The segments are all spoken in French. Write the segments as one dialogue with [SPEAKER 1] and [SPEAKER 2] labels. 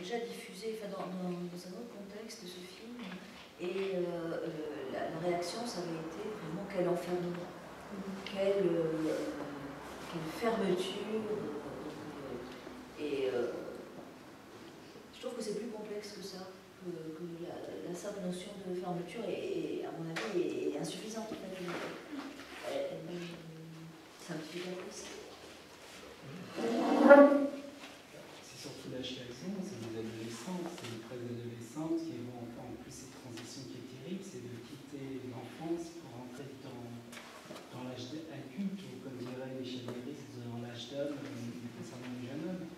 [SPEAKER 1] déjà diffusé dans un autre contexte ce film, et la réaction, ça avait été vraiment quel enfermement, quelle fermeture, et je trouve que c'est plus complexe que ça, que la simple notion de fermeture est, à mon avis, est insuffisante. En fait. Simplificatrice.
[SPEAKER 2] C'est surtout la chiasson, c'est des adolescents, c'est des préadolescentes qui vont enfin en plus cette transition qui est terrible, c'est de quitter l'enfance pour entrer dans l'âge adulte, ou comme diraient les chavieristes, dans l'âge d'homme concernant le jeune homme.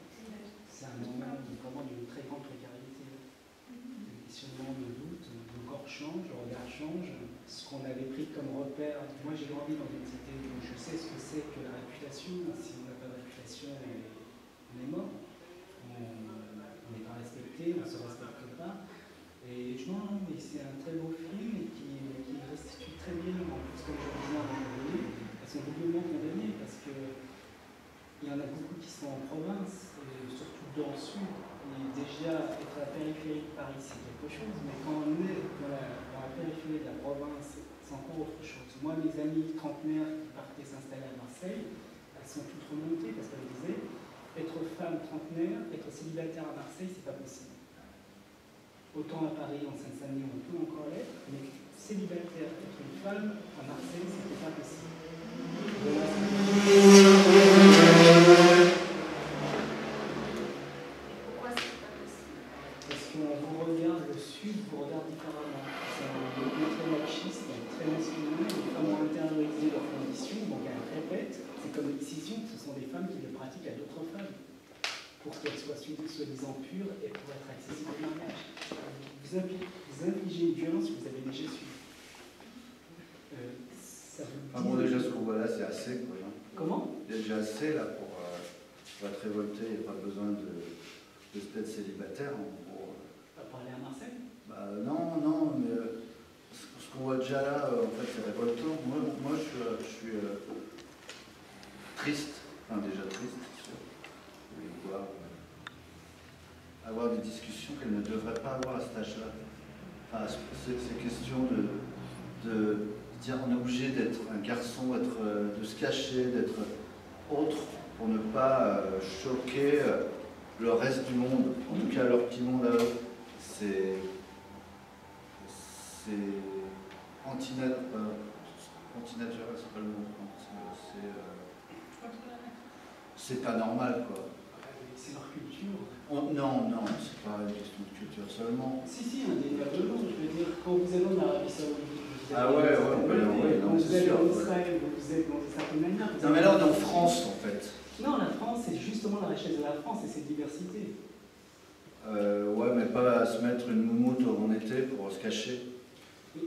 [SPEAKER 2] C'est un moment vraiment d'une très grande précarité. Le questionnement de doute, le corps change, le regard change, ce qu'on avait pris comme repère. Moi j'ai grandi dans une cité où je sais ce que c'est que la réputation. Si on n'a pas de réputation, on est mort. On n'est pas respecté, on ne se respecte pas. Et non, mais c'est un très beau film et qui restitue très bien, en plus comme je disais avant de venir, elles sont doublement condamnées parce qu'il y en a beaucoup qui sont en province, et surtout dans le sud. Et déjà, être à la périphérie de Paris, c'est quelque chose, mais quand on est dans la périphérie de la province, c'est encore autre chose. Moi, mes amis trentenaires qui partaient s'installer à Marseille, elles sont toutes remontées parce qu'elles disaient être femme trentenaire, être célibataire à Marseille, c'est pas possible. Autant à Paris, en Seine-Saint-Denis, on peut encore l'être, mais célibataire, être une femme à Marseille, c'était pas possible.
[SPEAKER 3] Pourquoi c'est pas possible?
[SPEAKER 2] Parce qu'on vous regarde, le Sud vous regarde différemment. C'est un milieu très machiste, très masculin, les femmes ont intériorisé leurs conditions, donc elles répètent, c'est comme une décision, ce sont des femmes qui le pratiquent à d'autres femmes, pour qu'elles soient soi-disant pures et pour être accessibles au mariage. Vous infligez une violence que vous avez déjà subie.
[SPEAKER 4] Bon, déjà, ce qu'on voit là, c'est assez, quoi. Hein.
[SPEAKER 2] Comment?
[SPEAKER 4] Il y a déjà assez, là, pour être révolté. Il n'y a pas besoin d'être célibataire, en gros.
[SPEAKER 2] Pas parler à Marseille?
[SPEAKER 4] Bah, non, mais ce qu'on voit déjà là, en fait, c'est révoltant. Moi, je suis triste. Enfin, déjà triste, c'est sûr. Je voulais voir avoir des discussions qu'elle ne devrait pas avoir à cet âge-là. Enfin, c'est question de dire on est obligé d'être un garçon, de se cacher, d'être autre pour ne pas choquer le reste du monde, en tout cas leur petit monde à eux. C'est antinaturel, c'est pas le mot. C'est pas normal, quoi.
[SPEAKER 2] C'est leur culture.
[SPEAKER 4] Non, c'est pas une question de culture seulement.
[SPEAKER 2] Si, un délire de l'autre, je veux dire, quand vous allez en Arabie Saoudite,
[SPEAKER 4] ah ouais,
[SPEAKER 2] quand vous allez en Israël, vous êtes dans une certaine manière.
[SPEAKER 4] Non, mais là, on est en France, en fait.
[SPEAKER 2] Non, la France, c'est justement la richesse de la France et cette diversité.
[SPEAKER 4] Ouais, mais pas se mettre une moumoute en été pour se cacher.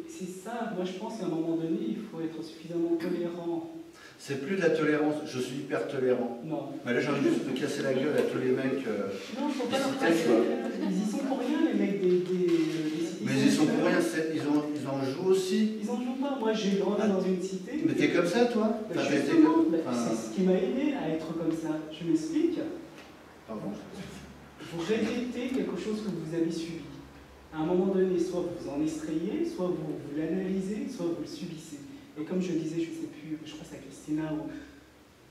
[SPEAKER 2] C'est ça, moi je pense qu'à un moment donné, il faut être suffisamment tolérant.
[SPEAKER 4] C'est plus de la tolérance, je suis hyper tolérant.
[SPEAKER 2] Non.
[SPEAKER 4] Mais là, j'ai envie juste de casser la gueule à tous les mecs.
[SPEAKER 2] Non, faut pas leur casser la gueule. Ils y sont pour rien, les mecs des cités.
[SPEAKER 4] Mais ils y sont pour rien, ils en jouent aussi.
[SPEAKER 2] Ils en jouent pas. Moi, j'ai grandi dans une cité.
[SPEAKER 4] Mais t'es comme ça, toi?
[SPEAKER 2] Justement, c'est ce qui m'a aidé à être comme ça. Je m'explique.
[SPEAKER 4] Pardon.
[SPEAKER 2] Vous répétez quelque chose que vous avez subi. À un moment donné, soit vous en extrayez, soit vous l'analysez, soit vous le subissez. Et comme je disais, je ne sais plus, je crois que c'est à Christina, ou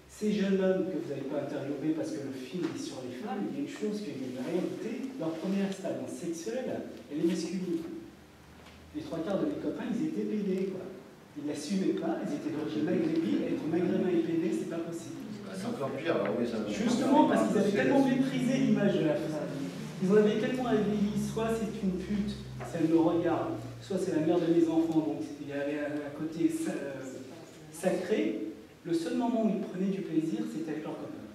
[SPEAKER 2] ces jeunes hommes que vous n'avez pas interviewés parce que le film est sur les femmes, il y a une chose qu'il y a une réalité, leur première expérience sexuelle, elle est masculine. Les trois quarts de mes copains, ils étaient pédés, quoi. Ils ne l'assumaient pas, ils étaient d'origine maghrébine, être maghrébin et pédé, c'est pas possible.
[SPEAKER 4] C'est encore pire, alors oui, ça.
[SPEAKER 2] Justement, parce qu'ils avaient tellement méprisé l'image de la femme. Ils en avaient tellement avéli, soit c'est une pute, si elle me regarde, soit c'est la mère de mes enfants, donc il y avait un côté sacré. Le seul moment où ils prenaient du plaisir, c'était avec leurs copains.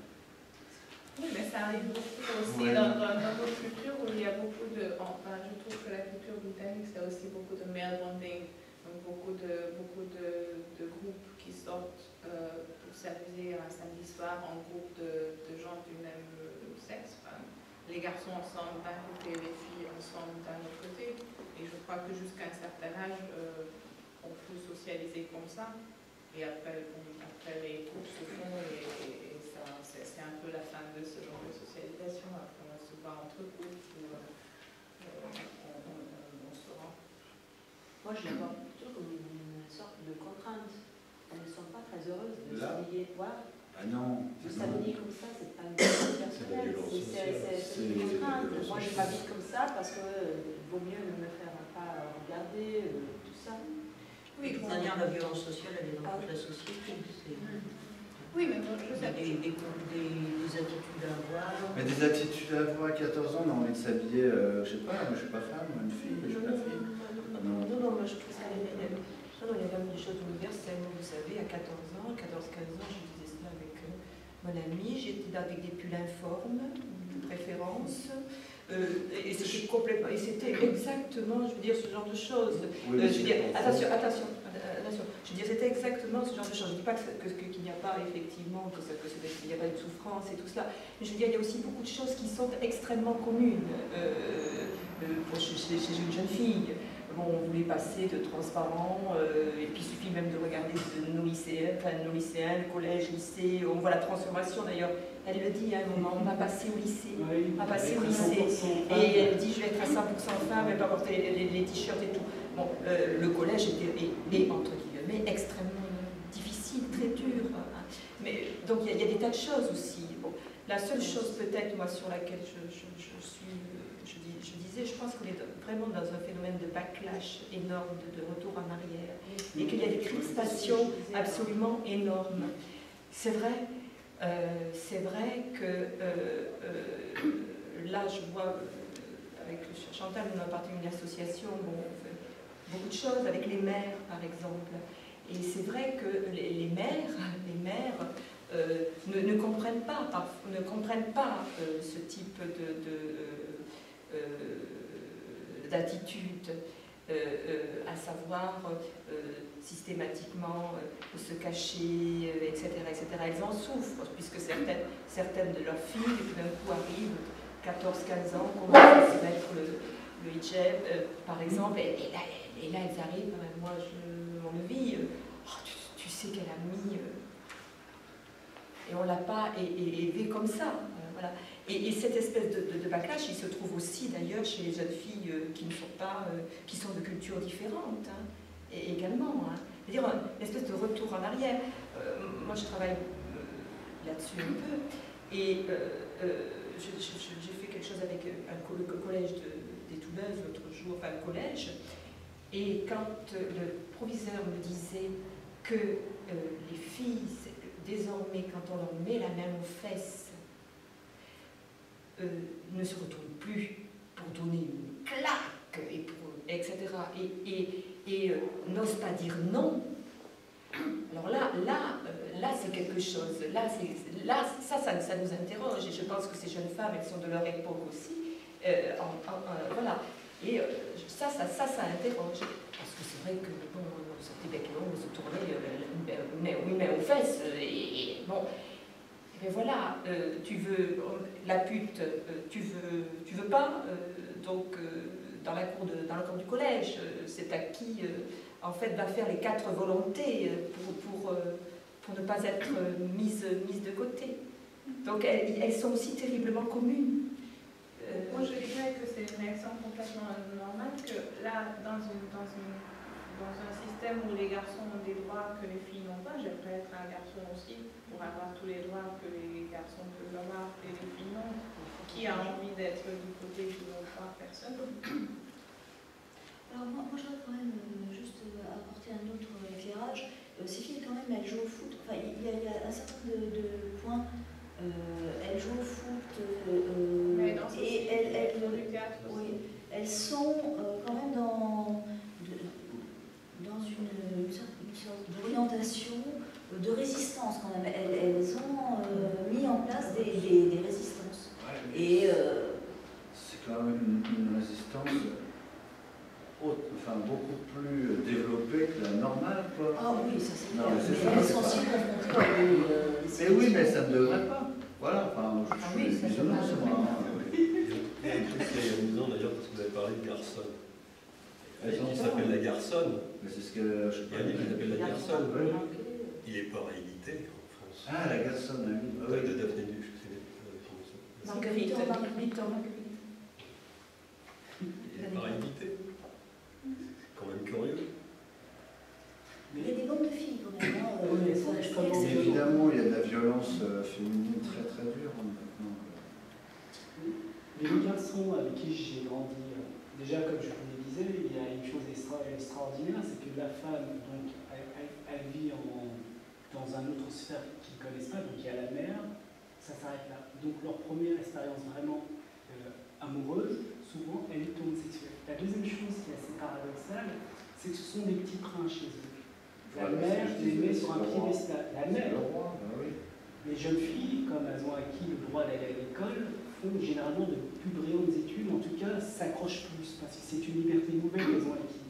[SPEAKER 3] Oui, mais ça arrive beaucoup aussi dans notre culture où il y a beaucoup de... Enfin, je trouve que la culture britannique, c'est aussi beaucoup de male bonding, donc beaucoup de groupes qui sortent pour s'amuser un samedi soir en groupe de gens du même sexe. Enfin, les garçons ensemble d'un côté, les filles ensemble d'un autre côté. Et je crois que jusqu'à un certain âge, on peut socialiser comme ça. Et après les groupes se font et ça, c'est un peu la fin de ce genre de socialisation. Après, on va se voir entre groupes.
[SPEAKER 5] Moi, je la vois plutôt comme une sorte de contrainte. Elles ne sont pas très heureuses de
[SPEAKER 4] Là.
[SPEAKER 5] s'habiller. Voilà.
[SPEAKER 4] Ah non.
[SPEAKER 5] De s'habiller comme ça, c'est pas une chose personnelle, c'est une contrainte. Moi, je m'habille comme ça parce que vaut mieux ne me faire pas regarder, tout ça.
[SPEAKER 1] Oui, de toute manière, la violence sociale, elle est dans toute la société.
[SPEAKER 3] Oui, mais bon, je
[SPEAKER 1] Il y
[SPEAKER 3] sais.
[SPEAKER 1] a des attitudes à avoir.
[SPEAKER 4] Mais des attitudes à avoir à 14 ans, on a envie de s'habiller, je sais pas, moi je suis pas femme, moi, une fille, je suis pas fille.
[SPEAKER 5] Non, moi je trouve ça. Non, il y a quand même des choses universelles. Vous savez, à 14 ans, 14-15 ans, je disais cela avec mon ami, j'étais avec des pulls informes, de préférence. Et c'était complètement. Et c'était exactement, je veux dire, ce genre de choses.
[SPEAKER 4] Oui,
[SPEAKER 5] Je veux dire, attention. Je veux dire, c'était exactement ce genre de choses. Je ne dis pas qu'il n'y a pas effectivement, qu'il n'y a pas de souffrance et tout cela. Mais je veux dire, il y a aussi beaucoup de choses qui sont extrêmement communes chez une jeune fille. Bon, on voulait passer de transparent, et puis il suffit même de regarder nos lycéens, le collège, lycée, on voit la transformation d'ailleurs. Elle le dit à un moment, on m'a passé au lycée, on m'a passé au lycée, et elle dit je vais être à 100% femme, elle va porter les t-shirts et tout. Bon, le collège était entre guillemets extrêmement difficile, très dur. Mais donc il y a des tas de choses aussi. Bon, la seule chose peut-être moi sur laquelle je disais, je pense qu'on est vraiment dans un phénomène de backlash énorme, de retour en arrière, et qu'il y a des crispations absolument énormes. C'est vrai que là, je vois, avec Chantal, on a parti d'une association, bon, on fait beaucoup de choses avec les mères, par exemple. Et c'est vrai que les mères ne comprennent pas ce type d'attitude, à savoir systématiquement se cacher, etc., etc. Elles en souffrent, puisque certaines de leurs filles, tout d'un coup, arrivent 14-15 ans, commencent à se mettre le hijab, par exemple, et là, elles arrivent, moi, mon vie, tu sais qu'elle a mis... et on l'a pas élevé comme ça, voilà. Et cette espèce de backlash, il se trouve aussi d'ailleurs chez les jeunes filles qui ne sont pas, qui sont de cultures différentes, hein, et également. Hein. C'est-à-dire une espèce de retour en arrière. Moi, je travaille là-dessus un peu, et j'ai fait quelque chose avec le collège des Touleuses l'autre jour, enfin le collège, et quand le proviseur me disait que les filles, désormais, quand on leur met la main aux fesses, ne se retournent plus pour donner une claque, etc. Et n'osent pas dire non. Alors là c'est quelque chose. Ça nous interroge. Et je pense que ces jeunes femmes, elles sont de leur époque aussi. Voilà. Et ça interroge. Parce que c'est vrai que, bon, on sortait bec et on se tournait, mais aux fesses. Et bon. Mais voilà, tu veux la pute, tu veux pas, donc dans le cours du collège, c'est à qui en fait va faire les 4 volontés pour ne pas être mise de côté. Donc elles sont aussi terriblement communes.
[SPEAKER 3] Moi je dirais que c'est une réaction complètement normale, que là, dans un système où les garçons ont des droits que les filles n'ont pas, j'aimerais être un garçon aussi pour avoir tous les droits que les garçons peuvent avoir et les filles n'ont. Qui a envie d'être du côté du droit? Personne.
[SPEAKER 1] Alors moi je voudrais quand même juste apporter un autre éclairage. Ces filles quand même, elles jouent au foot. Enfin, il y a un certain nombre de points. Elles jouent au foot et elles sont quand même dans une sorte d'orientation, de résistance quand même. Elles ont mis en place des résistances. Et
[SPEAKER 4] c'est quand même une résistance beaucoup plus développée que la normale, quoi.
[SPEAKER 1] ah oui, ça c'est
[SPEAKER 4] Non,
[SPEAKER 1] clair.
[SPEAKER 4] mais
[SPEAKER 1] Elles sont aussi confrontées à des
[SPEAKER 4] mais oui, mais ça ne devrait pas. Voilà, je suis
[SPEAKER 5] ça
[SPEAKER 4] bisounours, moi.
[SPEAKER 6] Il y a un truc qui est amusant d'ailleurs parce que vous avez parlé de garçonne. Il y a un livre qui s'appelle La Garçonne.
[SPEAKER 4] Mais c'est ce que je
[SPEAKER 6] Il y a un livre qui s'appelle La Garçonne.
[SPEAKER 4] Oui.
[SPEAKER 6] Il n'est pas réédité en France.
[SPEAKER 4] Ah, La Garçonne, oui.
[SPEAKER 6] De Daphné Duch, c'est
[SPEAKER 5] Marguerite.
[SPEAKER 6] il n'est pas réédité. quand même curieux.
[SPEAKER 1] Il y a des bandes de filles quand même. Hein,
[SPEAKER 2] Oui,
[SPEAKER 1] sur la
[SPEAKER 2] je
[SPEAKER 1] Fnac,
[SPEAKER 2] pense
[SPEAKER 1] c'est-
[SPEAKER 2] que-
[SPEAKER 4] Évidemment, il y a de la violence féminine très très dure maintenant.
[SPEAKER 2] Mais les garçons avec qui j'ai grandi, déjà comme je vous le disais, il y a une chose extraordinaire, c'est que la femme, donc, elle vit dans un autre sphère qu'ils ne connaissent pas, donc il y a la mère, ça s'arrête là. Donc leur première expérience vraiment amoureuse, souvent, elle est homosexuelle. La deuxième chose qui est assez paradoxale, c'est que ce sont des petits princes chez eux. La
[SPEAKER 4] Voilà,
[SPEAKER 2] mère
[SPEAKER 4] c'est ce que je
[SPEAKER 2] les met
[SPEAKER 4] disais,
[SPEAKER 2] sur un
[SPEAKER 4] c'est le roi.
[SPEAKER 2] piédestal. La
[SPEAKER 4] C'est
[SPEAKER 2] mère,
[SPEAKER 4] le roi, bah oui.
[SPEAKER 2] les jeunes filles, comme elles ont acquis le droit d'aller à l'école, font généralement de plus brillantes études, en tout cas s'accrochent plus, parce que c'est une liberté nouvelle qu'elles ont acquise.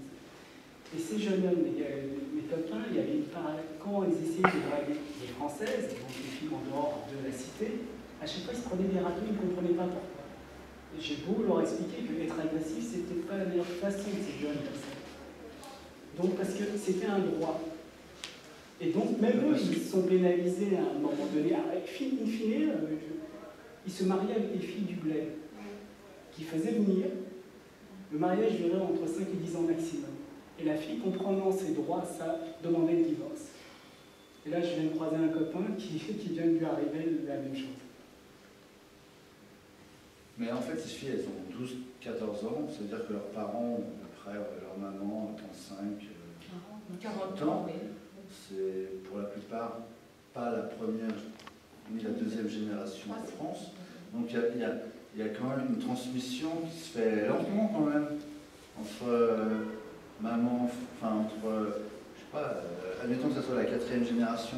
[SPEAKER 2] Et ces jeunes hommes, mes copains, il y avait une quand ils essayaient de draguer les Françaises, donc les filles en dehors de la cité, à chaque fois ils se prenaient des râteaux, ils ne comprenaient pas pourquoi. Et j'ai beau leur expliquer que être agressif, c'était pas la meilleure façon de ces jeunes comme ça. Donc parce que c'était un droit. Et donc même eux, ils sont pénalisés à un moment donné. In fine, ils se mariaient avec des filles du bled, qui faisaient venir. Le mariage durait entre 5 et 10 ans maximum. Et la fille, comprenant ses droits, ça demandait le divorce. Et là, je viens de croiser un copain qui vient de lui arriver la même chose.
[SPEAKER 4] Mais en fait, ces filles, elles ont 12-14 ans, ça veut dire que leurs parents, après leur maman, 35,
[SPEAKER 5] 40 ans, oui.
[SPEAKER 4] c'est pour la plupart pas la première ni la deuxième génération en France. Donc il y a quand même une transmission qui se fait lentement quand même, entre maman, enfin entre, je sais pas, admettons que ce soit la 4e génération,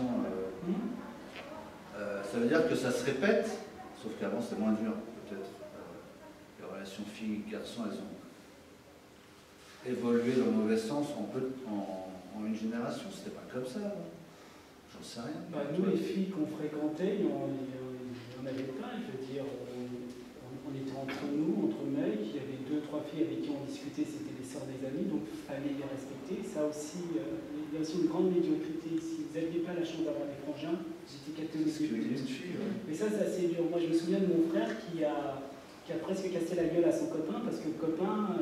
[SPEAKER 4] ça veut dire que ça se répète, sauf qu'avant c'est moins dur peut-être. Les relations filles-garçons, elles ont évolué dans le mauvais sens en une génération, c'était pas comme ça. J'en sais rien.
[SPEAKER 2] Bah, nous, les filles qu'on fréquentait, on avait plein, je veux dire, on était entre nous, entre mecs, il y avait 2-3 filles avec qui on discutait, c'était les sœurs des amis, donc il fallait les respecter. Ça aussi, il y a aussi une grande médiocrité. Si vous n'aviez pas la chance d'avoir des frangins, j'étais catholique. Mais ça, c'est assez dur. Moi, je me souviens de mon frère qui a presque cassé la gueule à son copain, parce que le copain,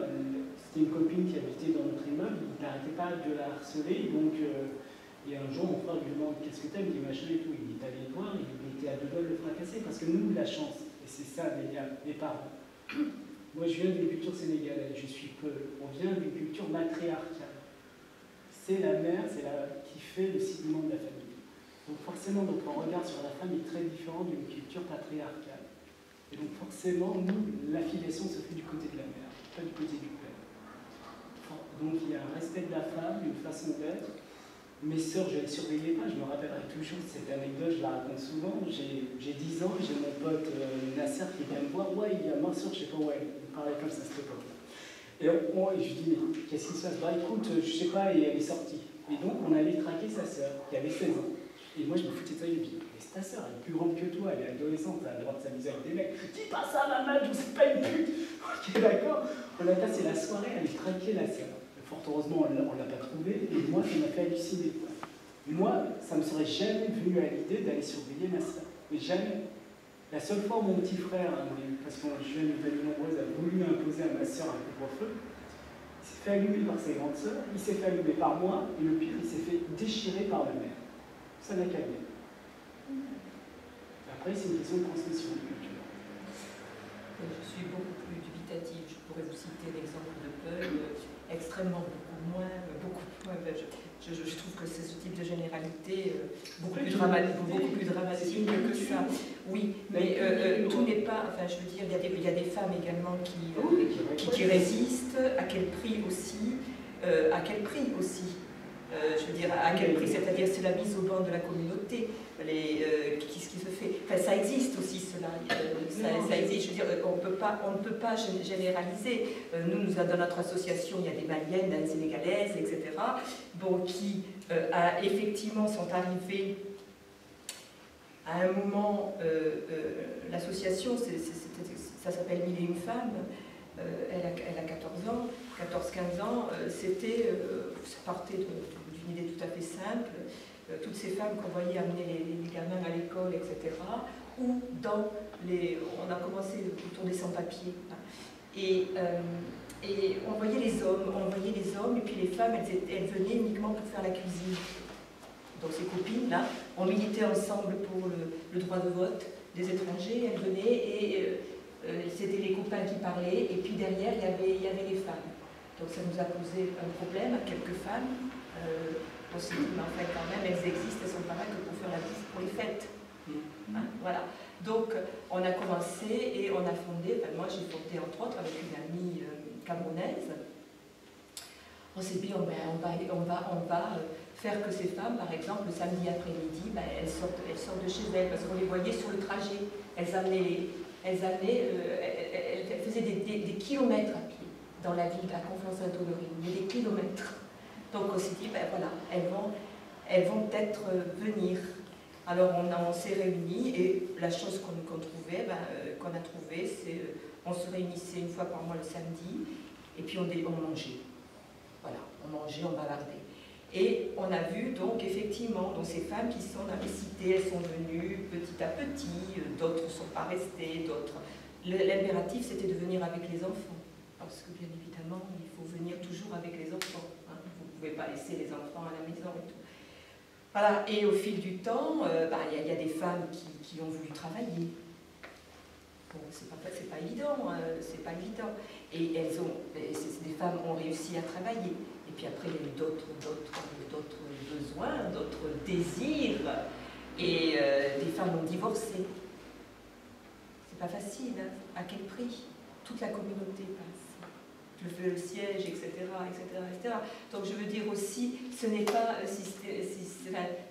[SPEAKER 2] c'était une copine qui habitait dans notre immeuble, il n'arrêtait pas de la harceler, donc... Et un jour, mon frère lui demande qu'est-ce que t'aimes, il dit machin et tout. Il est allé le voir, il était à 2 doigts de le fracasser parce que nous, la chance, et c'est ça les parents. Moi, je viens d'une culture sénégalaise, on vient d'une culture matriarcale. C'est la mère, qui fait le ciment de la famille. Donc forcément, notre regard sur la femme est très différent d'une culture patriarcale. Et donc forcément, nous, l'affiliation se fait du côté de la mère, pas du côté du père. Donc il y a un respect de la femme, une façon d'être. Mes sœurs, je ne les surveillais pas, je me rappellerai toujours de cette anecdote, je la raconte souvent. J'ai 10 ans, j'ai mon pote Nasser qui vient me voir. Ouais, il y a ma soeur, je ne sais pas où elle parlait comme ça, c'était pas. Et je lui dis, mais qu'est-ce qui se passe? Bah écoute, je ne sais pas, et elle est sortie. Et donc, on allait traquer sa sœur, qui avait 16 ans. Et moi, je me foutais de ça, je me dis, mais c'est ta sœur, elle est plus grande que toi, elle est adolescente, elle a le droit de s'amuser avec des mecs. Dis pas ça, maman, je ne sais pas une pute. Ok, d'accord. On a passé la soirée à aller traquer la sœur. Fort heureusement, on ne l'a pas trouvé, et moi, ça m'a fait halluciner. Moi, ça ne me serait jamais venu à l'idée d'aller surveiller ma sœur. Mais jamais. La seule fois où mon petit frère, parce que je viens d'une famille nombreuse, a voulu imposer à ma sœur un couvre-feu, il s'est fait allumer par ses grandes sœurs, il s'est fait allumer par moi, et le pire, il s'est fait déchirer par ma mère. Ça n'a qu'à bien. Après, c'est une question de transmission de culture.
[SPEAKER 5] Je suis beaucoup plus dubitative. Je pourrais vous citer l'exemple de Peul, extrêmement beaucoup moins. Je trouve que c'est ce type de généralité beaucoup plus dramatique que ça. Oui, mais tout n'est pas. Enfin, je veux dire, il y a des femmes également qui résistent. À quel prix aussi? Je veux dire, à quel prix? C'est-à-dire, c'est la mise au banc de la communauté. Qu'est-ce qui se fait? Enfin, ça existe aussi, cela. Ça existe. Je veux dire, on ne peut pas généraliser. Nous, dans notre association, il y a des Maliennes, des Sénégalaises, etc., bon, qui effectivement sont arrivées à un moment. L'association, ça s'appelle 1001 femmes. Elle a 14 ans, 14-15 ans. Ça partait d'une idée tout à fait simple. Toutes ces femmes qu'on voyait amener les gamins à l'école, etc., ou on a commencé autour des sans-papiers. Et Et on voyait les hommes, et puis les femmes, elles venaient uniquement pour faire la cuisine. Donc ces copines-là, on militait ensemble pour le droit de vote des étrangers, elles venaient et c'était les copains qui parlaient, et puis derrière, il y avait les femmes. Donc ça nous a posé un problème à quelques femmes. On s'est dit, mais enfin quand même, elles existent, elles sont pas là que pour faire la bouffe pour les fêtes. Hein, voilà. Donc on a commencé et on a fondé, moi j'ai fondé entre autres avec une amie camerounaise. On s'est dit, on va faire que ces femmes, par exemple, le samedi après-midi, elles sortent de chez elles, parce qu'on les voyait sur le trajet. Elles faisaient des kilomètres à pied dans la ville à Conflans-Sainte-Honorine, mais des kilomètres. Donc on s'est dit, voilà, elles vont peut-être venir. Alors on s'est réunis et la chose qu'on a trouvée, c'est on se réunissait une fois par mois le samedi et puis on mangeait. Voilà, on mangeait, on bavardait. Et on a vu donc effectivement donc ces femmes qui sont dans les cités, elles sont venues petit à petit, d'autres ne sont pas restées, d'autres. L'impératif c'était de venir avec les enfants, parce que bien évidemment il faut venir toujours avec les enfants. Hein. Vous ne pouvez pas laisser les enfants à la maison et tout. Voilà, et au fil du temps, y a des femmes qui ont voulu travailler. Bon, c'est pas évident, hein, c'est pas évident. Et des femmes ont réussi à travailler. Et puis après, il y a eu d'autres besoins, d'autres désirs. Et des femmes ont divorcé. C'est pas facile, hein. À quel prix? Toute la communauté passe. Le siège, etc., etc., etc. Donc je veux dire aussi, ce n'est pas,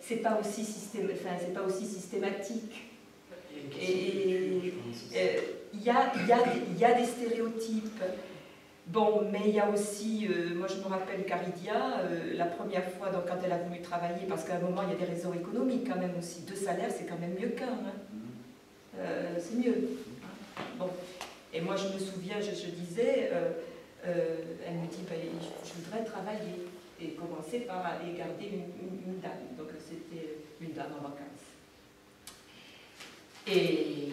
[SPEAKER 5] c'est pas aussi systématique. Et il y a des stéréotypes. Bon, mais il y a aussi, moi je me rappelle Caridia, la première fois donc, quand elle a voulu travailler, parce qu'à un moment il y a des raisons économiques quand même aussi, 2 salaires c'est quand même mieux qu'un. Hein. C'est mieux. Bon. Et moi je me souviens, je disais, elle me dit, je voudrais travailler et commencer par aller garder une dame. Donc c'était une dame en vacances. Et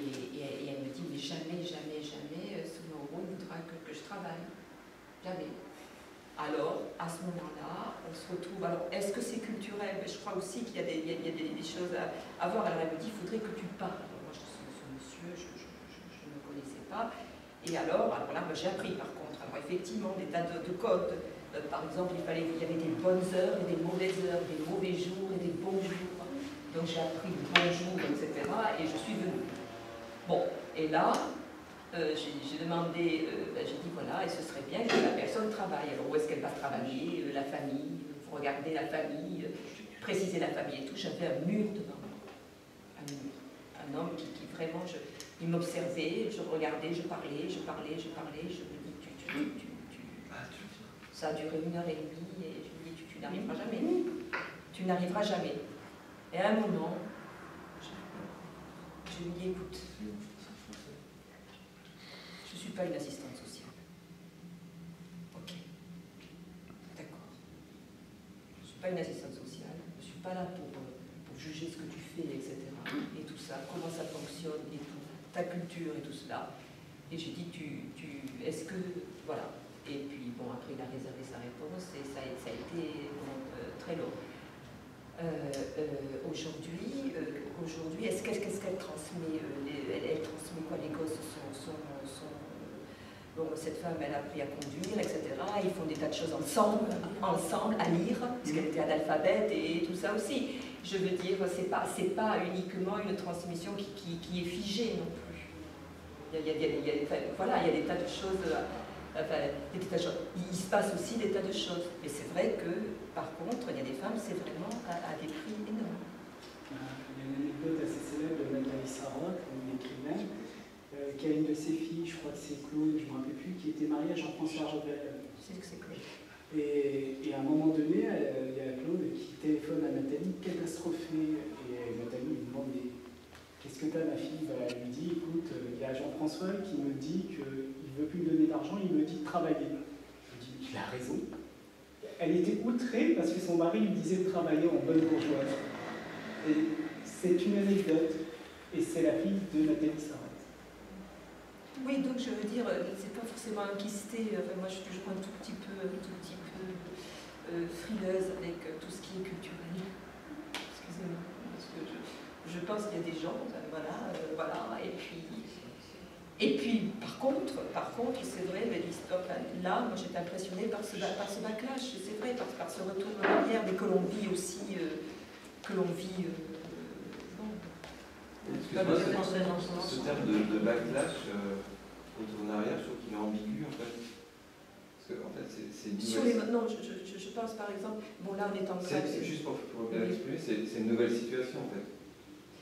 [SPEAKER 5] elle me dit, mais jamais, jamais, jamais, ce Mauro voudra que je travaille. Jamais. Alors, à ce moment-là, on se retrouve. Alors, est-ce que c'est culturel? Je crois aussi qu'il y a des choses à voir. Alors, elle me dit, il faudrait que tu parles. Alors, moi, je dis, ce monsieur, je ne connaissais pas. Et alors là, j'ai appris par contre. Alors, effectivement, des tas de codes. Par exemple, il y avait des bonnes heures et des mauvaises heures, des mauvais jours et des bons jours. Donc, j'ai appris le bonjour, etc. Et je suis venue. Bon, et là, j'ai demandé, j'ai dit voilà, et ce serait bien que la personne travaille. Alors où est-ce qu'elle va travailler? La famille, vous regardez la famille, préciser la famille et tout. J'avais un mur devant moi. Un mur. Un homme qui vraiment, il m'observait, je regardais, je parlais, je me dis, ça a duré 1h30 et je me dis, tu n'arriveras jamais. Tu n'arriveras jamais. Et à un moment, je lui dis, écoute, je ne suis pas une assistante sociale. Ok, d'accord. Je ne suis pas une assistante sociale, je ne suis pas là pour juger ce que tu fais, etc. Et tout ça, comment ça fonctionne et tout, ta culture et tout cela. Et j'ai dit, est-ce que, voilà. Et puis, bon, après, il a réservé sa réponse et ça a été très long. Aujourd'hui, qu'est-ce qu'elle transmet? Elle transmet quoi? Les gosses bon, cette femme, elle a appris à conduire, etc. Ils font des tas de choses ensemble, à lire, parce qu'elle était analphabète et tout ça aussi. Je veux dire, c'est pas uniquement une transmission qui est figée non plus. Il y a des tas de choses. Il se passe aussi des tas de choses. Mais c'est vrai que, par contre, il y a des femmes, c'est vraiment à des prix énormes.
[SPEAKER 2] Il y a une anecdote assez célèbre de Nathalie Sarraute, une écrivaine, qui a une de ses filles, je crois que c'est Claude, je ne me rappelle plus, qui était mariée à Jean-François Revel.
[SPEAKER 5] Je sais que c'est Claude.
[SPEAKER 2] Et à un moment donné, il y a Claude qui téléphone à Nathalie, catastrophée. Et Nathalie lui demande, qu'est-ce que t'as, ma fille? Elle lui dit, écoute, il y a Jean-François qui me dit qu'il ne veut plus me donner d'argent, il me dit de travailler. Je dis, il a raison. Elle était outrée parce que son mari lui disait de travailler en bonne bourgeoise. Et c'est une anecdote. Et c'est la fille de Nathalie Sarraute.
[SPEAKER 5] Oui, donc je veux dire, c'est pas forcément enquisté. Enfin, moi, je suis toujours un tout petit peu frileuse avec tout ce qui est culturel. Excusez-moi, parce que je pense qu'il y a des gens, voilà. Et puis, par contre, c'est vrai, là, moi, j'étais impressionnée par ce backlash, c'est vrai, par ce retour en arrière, mais que l'on vit aussi,
[SPEAKER 7] Excuse-moi, ce terme de backlash, retour en arrière, je trouve qu'il est ambigu, en fait. Parce que, en fait, c'est
[SPEAKER 5] non, je pense, par exemple, bon, là, on est en grève.
[SPEAKER 7] C'est juste pour bien exprimer, c'est une nouvelle situation, en fait.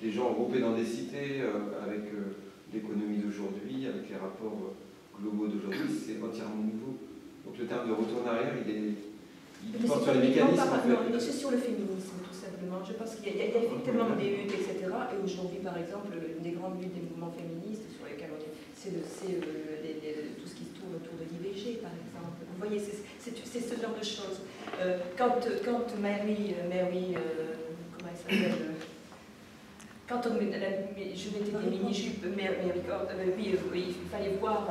[SPEAKER 7] Les gens regroupés dans des cités, avec l'économie d'aujourd'hui, avec les rapports globaux d'aujourd'hui, c'est entièrement nouveau. Donc le terme de retour en arrière, il porte sur les mécanismes.
[SPEAKER 5] Non, c'est sur le féminisme, tout simplement. Je pense qu'il y a effectivement des luttes, etc. Et aujourd'hui, par exemple, une des grandes luttes des mouvements féministes sur lesquels on est, c'est tout ce qui se tourne autour de l'IVG, par exemple. Vous voyez, c'est ce genre de choses. Quand Mary, comment elle s'appelle quand je mettais des mini-jupes, il fallait voir,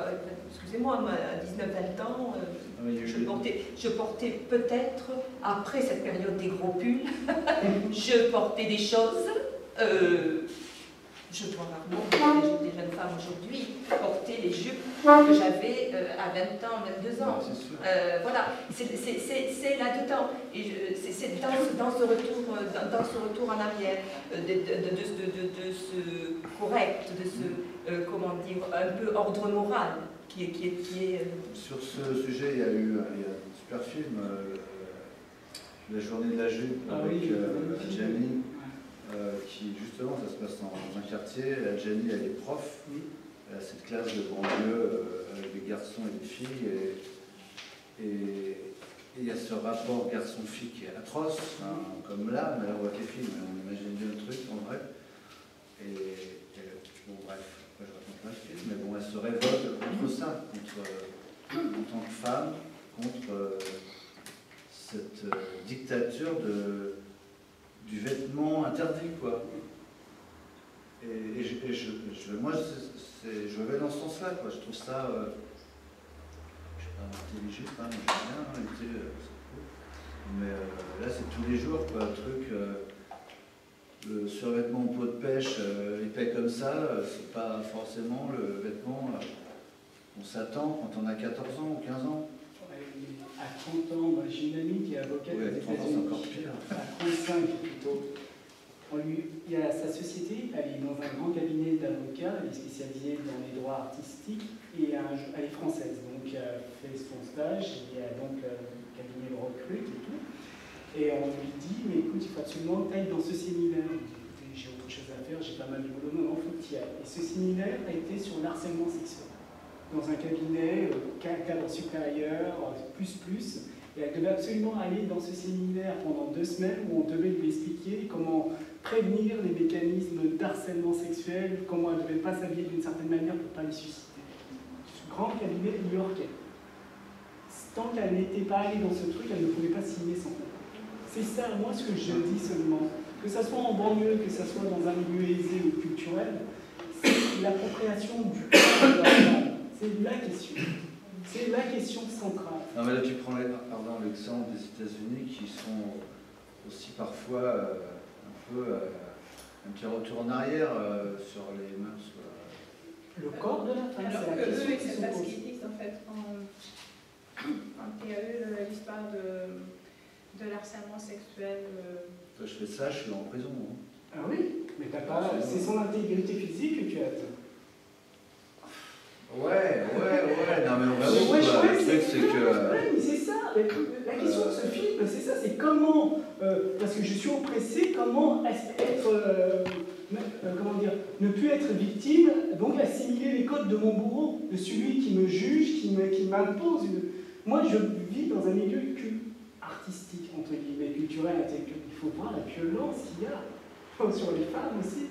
[SPEAKER 5] excusez-moi, à 19-20 ans, je portais peut-être, après cette période des gros pulls, je portais des choses, je vois rarement des jeunes femmes aujourd'hui porter les jupes que j'avais à 20 ans, 22 ans. Voilà, c'est là-dedans. Et c'est dans ce retour en arrière, de ce correct, de ce, comment dire, un peu ordre moral qui est
[SPEAKER 4] Sur ce sujet, il y a eu un super film, La journée de la jupe, avec Adjani. Qui justement, ça se passe dans un quartier, Adjani elle est prof, elle a cette classe de banlieue avec des garçons et des filles, et il y a ce rapport garçon-fille qui est atroce, hein, comme là, mais on voit que les films, on imagine bien le truc en vrai, et bon bref, après je raconte pas le film, mais bon, elle se révolte contre ça, en tant que femme, contre cette dictature du vêtement interdit, quoi. Et moi, je vais dans ce sens-là, quoi. Je trouve ça, je sais pas, intelligent, hein, j'aime bien, c'est cool. Mais là, c'est tous les jours, quoi, le truc, le survêtement en peau de pêche, épais comme ça, c'est pas forcément le vêtement qu'on s'attend quand on a 14 ans ou 15 ans.
[SPEAKER 2] À 30 ans, moi j'ai une amie qui est avocate aux États-Unis,
[SPEAKER 4] encore pire.
[SPEAKER 2] À 35 plutôt. Il y a sa société, elle est dans un grand cabinet d'avocats, elle est spécialisée dans les droits artistiques et elle est française. Donc elle fait son stage et donc le cabinet le recrute et tout. Et on lui dit, mais écoute, il faut absolument que tu ailles dans ce séminaire. Il dit, écoutez, j'ai autre chose à faire, j'ai pas mal de boulot, non, il faut que tu y ailles. Et ce séminaire a été sur l'harcèlement sexuel. Dans un cabinet, cadre supérieur, plus, et elle devait absolument aller dans ce séminaire pendant 2 semaines où on devait lui expliquer comment prévenir les mécanismes d'harcèlement sexuel, comment elle ne devait pas s'habiller d'une certaine manière pour ne pas les susciter. Ce grand cabinet new-yorkais. Tant qu'elle n'était pas allée dans ce truc, elle ne pouvait pas signer son contrat. C'est ça, moi, ce que je dis seulement. Que ce soit en banlieue, que ce soit dans un milieu aisé ou culturel, c'est l'appropriation du corps de la femme. C'est la question. C'est la question centrale.
[SPEAKER 4] Non, mais là, tu prends l'exemple des États-Unis qui sont aussi parfois un peu un petit retour en arrière sur les mœurs.
[SPEAKER 2] Le corps de la femme, c'est la question qui
[SPEAKER 3] c'est pas ce
[SPEAKER 2] se
[SPEAKER 3] qu'ils disent en fait. Quand il y a eu l'histoire de l'harcèlement sexuel.
[SPEAKER 4] Toi, je fais ça, je suis en prison. Hein.
[SPEAKER 2] Ah oui, mais t'as pas. C'est son intégrité physique que tu as.
[SPEAKER 4] Ouais, non mais vraiment, le truc c'est que...
[SPEAKER 2] Ouais, mais c'est ça, la question de ce film, c'est ça, c'est comment, parce que je suis oppressé, comment comment dire, ne plus être victime, donc assimiler les codes de mon bourreau, de celui qui me juge, qui m'impose. Moi, je vis dans un milieu artistique, entre guillemets, culturel, intellectuel. Il faut voir la violence qu'il y a sur les femmes aussi.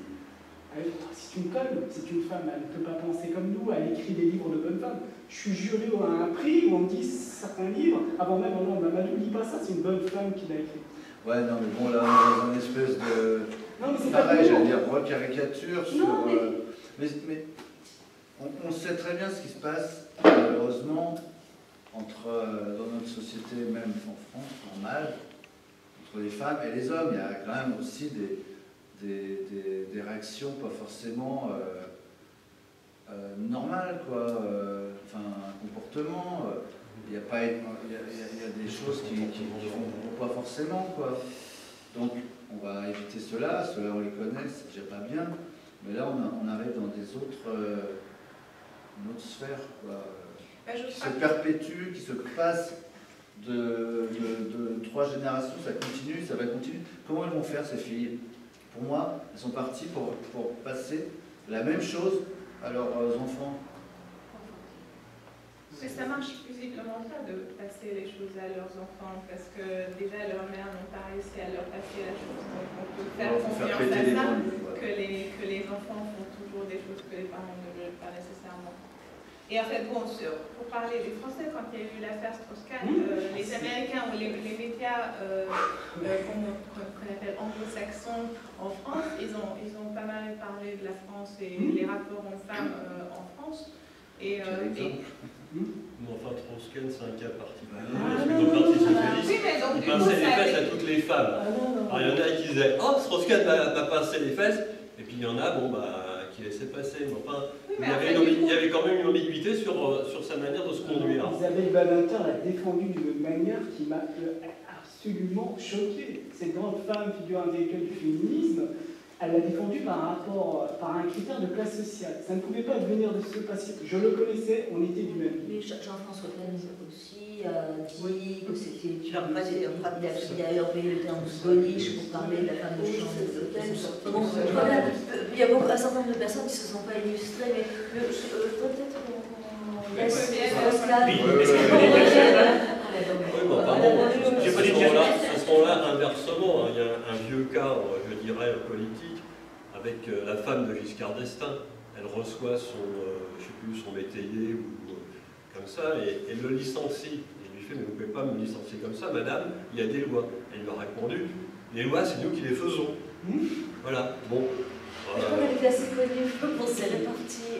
[SPEAKER 2] C'est une conne, c'est une femme, elle ne peut pas penser comme nous, elle écrit des livres de bonnes femmes. Je suis juré à un prix où on me dit certains livres, avant même, non, Mamadou, lis pas ça, c'est une bonne femme qui l'a écrit.
[SPEAKER 4] Ouais, non, mais bon, là, on est dans une espèce de...
[SPEAKER 2] Non, mais c'est
[SPEAKER 4] pareil, j'allais dire, caricature sur...
[SPEAKER 2] Non,
[SPEAKER 4] mais on sait très bien ce qui se passe, malheureusement, dans notre société, même en France, normale, entre les femmes et les hommes. Il y a quand même aussi des réactions pas forcément normales, quoi. Enfin, un comportement. Il y a des choses qui font pas forcément, quoi. Donc, on va éviter cela. Ceux-là, on les connaît, c'est déjà pas bien. Mais là, on arrive dans une autre sphère, quoi, qui se perpétue, qui se passe de 3 générations, ça continue, ça va continuer. Comment elles vont faire, ces filles? Pour moi, elles sont parties pour passer la même chose à leurs enfants.
[SPEAKER 3] Mais ça marche visiblement pas de passer les choses à leurs enfants, parce que déjà leurs mères n'ont pas réussi à leur passer la chose. Donc on peut faire confiance à ça, que les enfants font toujours des choses que les parents ne veulent pas nécessairement. Et en fait, bon, pour parler des Français, quand il y a eu l'affaire Strauss-Kahn, les Américains ou les médias qu'on appelle anglo-saxons en France, ils ont pas mal parlé de la France et les rapports hommes-femmes en France. Et
[SPEAKER 6] mais enfin, Strauss-Kahn, c'est un cas particulier. Parce que dans le Parti socialiste, il pinçait les fesses à toutes les femmes. Alors, il y en a qui disaient « Oh, Strauss-Kahn m'a pincé les fesses », et puis il y en a, bon, qui laissaient passer. Mais enfin, il y avait quand même une ambiguïté sur sa manière de se conduire.
[SPEAKER 2] Isabelle Badinter l'a défendu d'une manière qui m'a absolument choqué. Cette grande femme, figure intellectuelle du féminisme, elle l'a défendu par un critère de classe sociale. Ça ne pouvait pas venir de ce passé. Je le connaissais, on était du même.
[SPEAKER 1] Mais Jean-François Kahn aussi a dit que c'était. Il a employé le terme goniche pour parler de la femme de chambre de l'hôtel. Bon, voilà, il y a un certain nombre de personnes qui ne se sont pas illustrées, mais peut-être qu'on laisse Strauss-Kahn.
[SPEAKER 6] Ce sont-là inversement. Il y a un vieux cas, je dirais, politique, avec la femme de Giscard d'Estaing. Elle reçoit son métayer ou comme ça, et elle le licencie. Il lui fait, mais vous ne pouvez pas me licencier comme ça, madame, il y a des lois. Elle lui a répondu, les lois, c'est nous qui les faisons. Voilà, bon.
[SPEAKER 1] Je crois qu'elle est assez connue pour ses réparties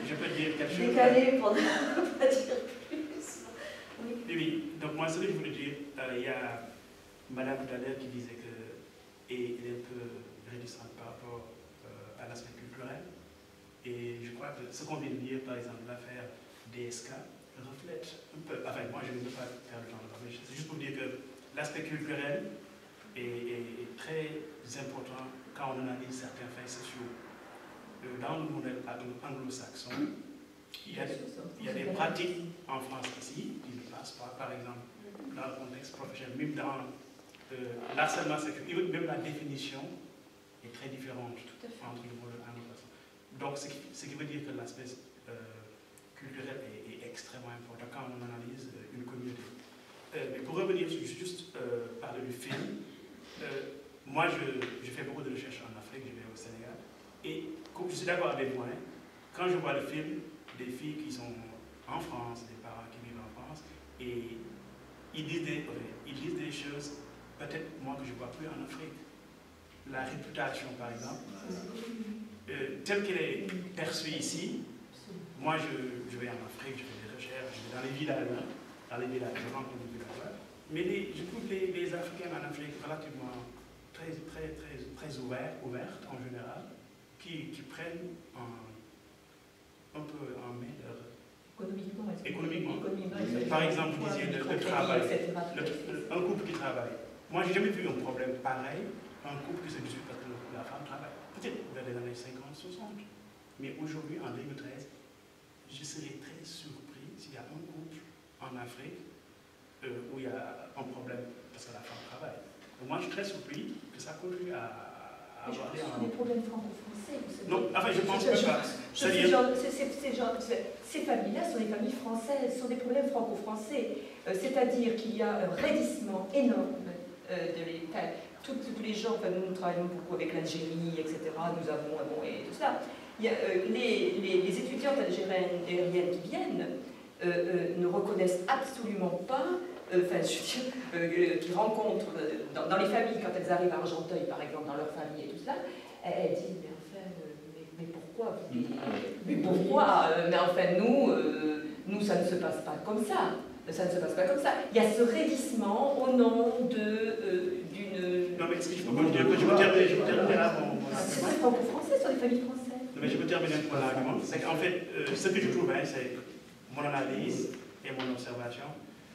[SPEAKER 8] je peux dire quelque chose
[SPEAKER 1] décalées pour ne pas dire plus.
[SPEAKER 8] Oui, donc moi, ce que je voulais dire, il y a madame tout à l'heure qui disait qu'elle est un peu réticente par rapport à l'aspect culturel. Et je crois que ce qu'on vient de dire, par exemple, l'affaire DSK, reflète un peu, enfin moi je ne veux pas faire le temps de parler, c'est juste pour dire que l'aspect culturel est très important quand on analyse certains faits sociaux. Dans le modèle anglo-saxon, il y a des pratiques en France ici qui ne passent pas, par exemple, dans le contexte professionnel, même dans l'harcèlement sexuel, même la définition est très différente entre le modèle anglo-saxon. Donc, ce qui veut dire que l'aspect culturel est extrêmement important quand on analyse une communauté. Mais pour revenir, juste parler du film, moi je fais beaucoup de recherches en Afrique, je vais au Sénégal, et je suis d'accord avec moi, quand je vois le film, des filles qui sont en France, des parents qui vivent en France, et ils disent des choses, peut-être moi que je ne vois plus en Afrique. La réputation, par exemple, telle qu'elle est perçue ici, moi je vais en Afrique, je fais des recherches, je vais dans les villages, je rencontre des villageois, mais je trouve les Africains en Afrique relativement très ouvertes en général, qui prennent un peu en main leur économiquement. Par exemple, vous disiez le travail, un couple qui travaille. Moi, j'ai jamais vu un problème pareil, un couple qui se dispute parce que la femme travaille. Peut-être vers les années 50, 60. Mais aujourd'hui, en 2013, je serais très surpris s'il y a un couple en Afrique où il y a un problème parce que la femme travaille. Donc moi, je suis très surpris que ça continue à avoir
[SPEAKER 1] des problèmes franco-français.
[SPEAKER 8] Non, enfin, je pense que pas.
[SPEAKER 5] Ces familles-là sont des familles françaises, sont des problèmes franco-français. C'est-à-dire qu'il y a un raidissement énorme de l'État. Tous les gens, enfin, nous travaillons beaucoup avec l'Algérie, etc. Nous avons, et tout ça. Il y a, les étudiantes algériennes qui viennent ne reconnaissent absolument pas, qui rencontrent dans les familles, quand elles arrivent à Argenteuil, par exemple, dans leur famille et tout ça, elles disent, mais enfin, mais pourquoi pourquoi. Mais pourquoi? Mais enfin, nous, ça ne se passe pas comme ça. Ça ne se passe pas comme ça. Il y a ce raidissement au nom d'une...
[SPEAKER 8] Non, mais est-ce que je peux terminer là
[SPEAKER 5] C'est pas franco-français, sur les familles françaises.
[SPEAKER 8] Non, mais je peux terminer mon argument. C'est qu'en fait, ce que je trouve, c'est mon analyse et mon observation,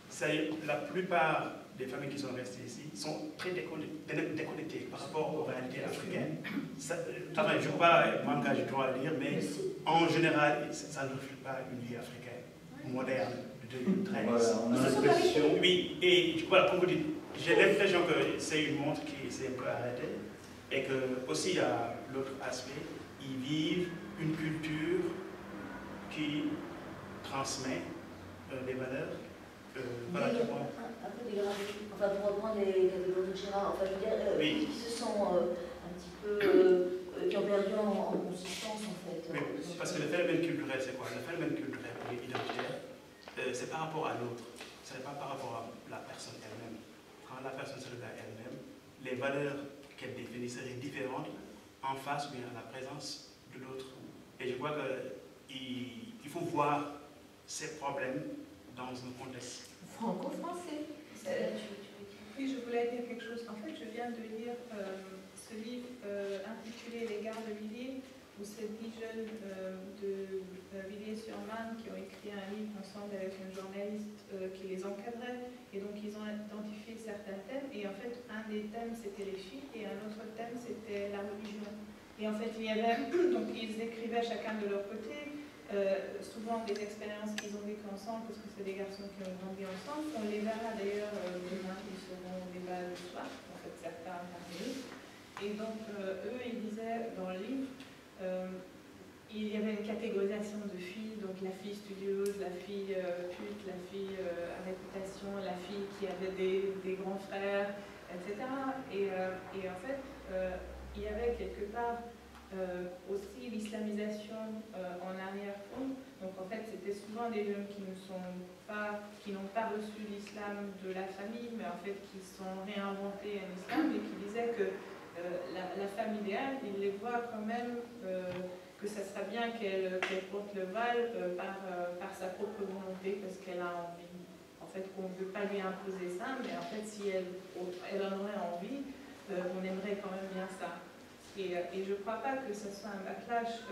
[SPEAKER 8] c'est la plupart des familles qui sont restées ici sont très déconnectées par rapport aux réalités africaines. Enfin, je ne veux pas m'engager trop à le dire, mais en général, ça ne reflète pas une vie africaine moderne de 2013.
[SPEAKER 4] Voilà, on a l'impression.
[SPEAKER 8] Oui, et voilà, comme vous dites, j'ai l'impression que c'est une montre qui s'est un peu arrêtée et que aussi il y a l'autre aspect, ils vivent une culture qui transmet des valeurs. Voilà,
[SPEAKER 1] un peu dégradé. Enfin, pour reprendre les catégories de Gérard, enfin, je veux dire,
[SPEAKER 8] oui.
[SPEAKER 1] qui se sont un petit peu, qui ont perdu en consistance, en fait.
[SPEAKER 8] Oui, parce que le phénomène culturel, c'est quoi? Le phénomène culturel et identitaire, c'est par rapport à l'autre. Ce n'est pas par rapport à la personne elle-même. Quand la personne se regarde elle-même, les valeurs qu'elle définit seraient différentes en face ou bien à la présence de l'autre. Et je crois qu'il faut voir ces problèmes dans un contexte
[SPEAKER 5] franco-français.
[SPEAKER 3] Oui, je voulais dire quelque chose. En fait, je viens de lire ce livre intitulé Les Gardes de Villiers, où c'est 10 jeunes de Villiers-sur-Marne qui ont écrit un livre ensemble avec une journaliste qui les encadrait. Et donc, ils ont identifié certains thèmes. Et en fait, un des thèmes, c'était les filles, et un autre thème, c'était la religion. Et en fait, il y avait, donc, ils écrivaient chacun de leur côté. Souvent des expériences qu'ils ont vécues ensemble, parce que c'est des garçons qui ont grandi ensemble. On les verra d'ailleurs demain, ils seront au débat le soir, en fait certains parmi eux. Et donc eux, ils disaient dans le livre, il y avait une catégorisation de filles, donc la fille studieuse, la fille pute, la fille à réputation, la fille qui avait des grands frères, etc. Et en fait, il y avait quelque part aussi l'islamisation en arrière-fond. Donc en fait, c'était souvent des jeunes qui n'ont pas reçu l'islam de la famille, mais en fait qui sont réinventés un islam et qui disaient que la femme idéale, ils les voient quand même que ça serait bien qu'elle porte le voile par sa propre volonté, parce qu'elle a envie. En fait, qu'on ne veut pas lui imposer ça, mais en fait, si elle en aurait envie, on aimerait quand même bien ça. Et je ne crois pas que ce soit un backlash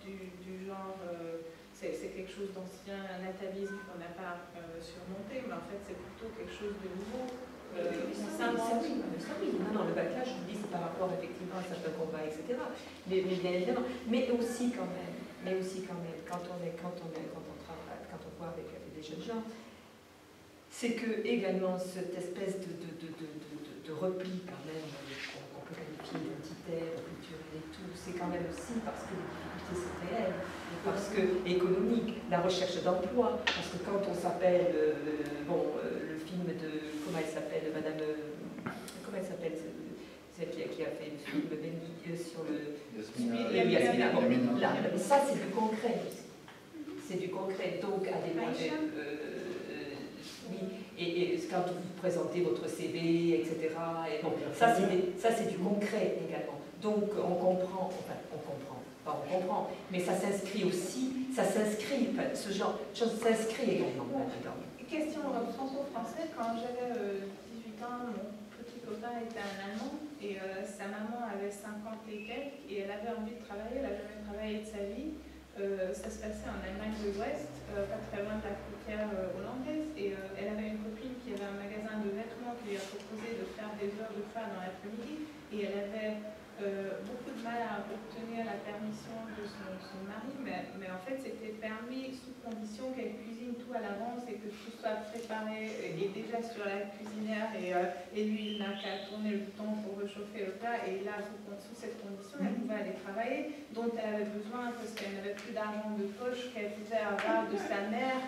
[SPEAKER 3] du genre, c'est quelque chose d'ancien, un atavisme qu'on n'a pas surmonté, mais en fait c'est plutôt quelque chose de nouveau. On s'invente.
[SPEAKER 5] Non, le backlash, je vous dis, c'est par rapport effectivement à certains combats, etc. Mais bien évidemment, mais aussi quand même, quand on travaille, quand on voit avec des jeunes gens, c'est que également cette espèce de repli quand même, qu'on peut qualifier identitaire, culturel et tout, c'est quand même aussi parce que les difficultés sont réelles, parce que économique, la recherche d'emploi, parce que quand on s'appelle, le film de, comment elle s'appelle, Madame, comment elle s'appelle, celle qui a fait le film sur le... Yasmina. Bon, là, ça c'est du concret aussi. C'est du concret, donc à des moments... oui, et quand vous présentez votre CV, etc. Et bon, ça c'est du concret également. Donc on comprend, mais ça s'inscrit aussi, ce genre de choses s'inscrit également là-dedans.
[SPEAKER 3] Question franco-français, quand j'avais 18 ans, mon petit copain était un Allemand et sa maman avait 50 et quelques et elle avait envie de travailler, elle n'a jamais travaillé de sa vie. Ça se passait en Allemagne de l'Ouest, pas très loin de la frontière hollandaise, et elle avait une copine qui avait un magasin de vêtements qui lui a proposé de faire des heures de femme dans l'après-midi, et elle avait beaucoup de mal à obtenir la permission de son mari, mais en fait c'était permis sous condition qu'elle cuisine tout à l'avance et que tout soit préparé et déjà sur la cuisinière, et lui il n'a qu'à tourner le bouton pour réchauffer le plat, et là sous cette condition elle pouvait aller travailler, dont elle avait besoin parce qu'elle n'avait plus d'argent de poche qu'elle pouvait avoir de sa mère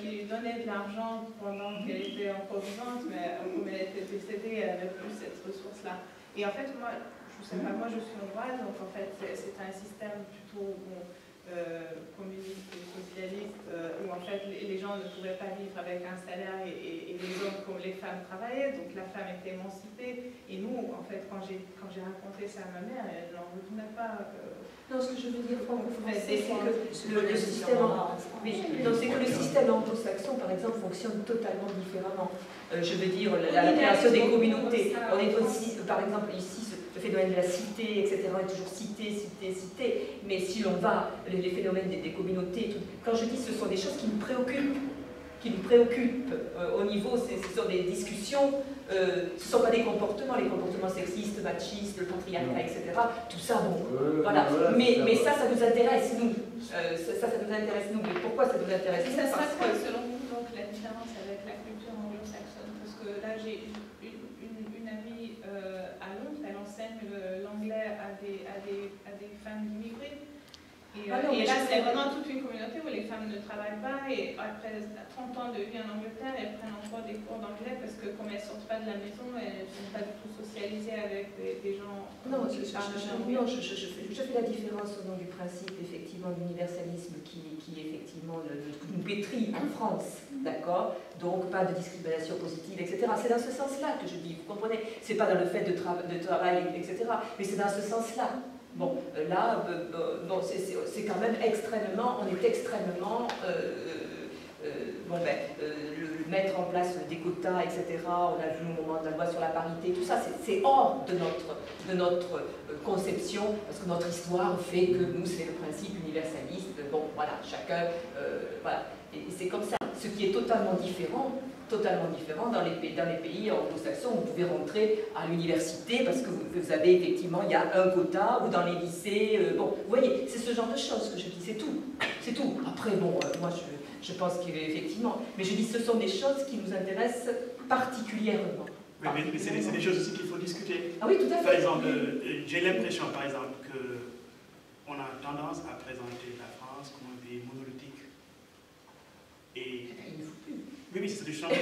[SPEAKER 3] qui lui donnait de l'argent pendant qu'elle était encore vivante, mais comme elle était décédée, elle n'avait plus cette ressource-là. Et en fait, moi, je sais pas, moi je suis hongroise, donc en fait c'est un système plutôt communiste ou socialiste où en fait, les gens ne pouvaient pas vivre avec un salaire et les hommes comme les femmes travaillaient, donc la femme était émancipée. Et nous, en fait, quand j'ai raconté ça à ma mère, elle n'en revenait pas.
[SPEAKER 5] Non, ce que je veux dire, franco-français, c'est que le système anglo-saxon, par exemple, fonctionne totalement différemment. Je veux dire, la création des communautés. On est aussi, par exemple, ici, le phénomène de la cité, etc., est toujours cité. Mais si l'on va, les phénomènes des communautés, quand je dis ce sont des choses qui nous préoccupent, au niveau, ce sont des discussions, ce ne sont pas des comportements, les comportements sexistes, machistes, le patriarcat, etc. Tout ça, bon, voilà. Mais ça nous intéresse, nous. Ça nous intéresse, nous. Mais pourquoi ça nous intéresse?
[SPEAKER 3] Ça serait quoi, selon vous, donc, la différence avec la culture anglo-saxonne? Parce que là, j'ai une amie à Londres, elle enseigne l'anglais à des femmes d'immigrés. Et là, c'est vraiment toute une communauté où les femmes ne travaillent pas et après 30 ans de vie en Angleterre, elles prennent encore des cours d'anglais parce que comme elles ne sortent pas de la maison, elles ne sont pas du tout socialisées avec des gens.
[SPEAKER 5] Non, je fais la différence au nom du principe effectivement d'universalisme qui effectivement nous pétrit en France, d'accord? Donc pas de discrimination positive, etc. C'est dans ce sens-là que je dis, vous comprenez? C'est pas dans le fait de travail, etc. Mais c'est dans ce sens-là. Bon, là, c'est quand même extrêmement, on est extrêmement, mettre en place des quotas, etc. On a vu au moment de la loi sur la parité, tout ça, c'est hors de notre conception, parce que notre histoire fait que nous, c'est le principe universaliste. Bon, voilà, chacun, voilà. Et c'est comme ça. Ce qui est totalement différent dans les pays anglo-saxons. Vous pouvez rentrer à l'université parce que vous avez effectivement, il y a un quota, ou dans les lycées, bon, vous voyez, c'est ce genre de choses que je dis, c'est tout. Après, bon, moi je pense qu'effectivement, mais je dis ce sont des choses qui nous intéressent particulièrement.
[SPEAKER 8] Oui, mais c'est des choses aussi qu'il faut discuter.
[SPEAKER 5] Ah oui, tout à fait.
[SPEAKER 8] Par exemple, j'ai l'impression, par exemple, qu'on a tendance à présenter la France comme un pays monolithique. Et
[SPEAKER 5] il ne faut plus.
[SPEAKER 8] Oui, c'est du changement.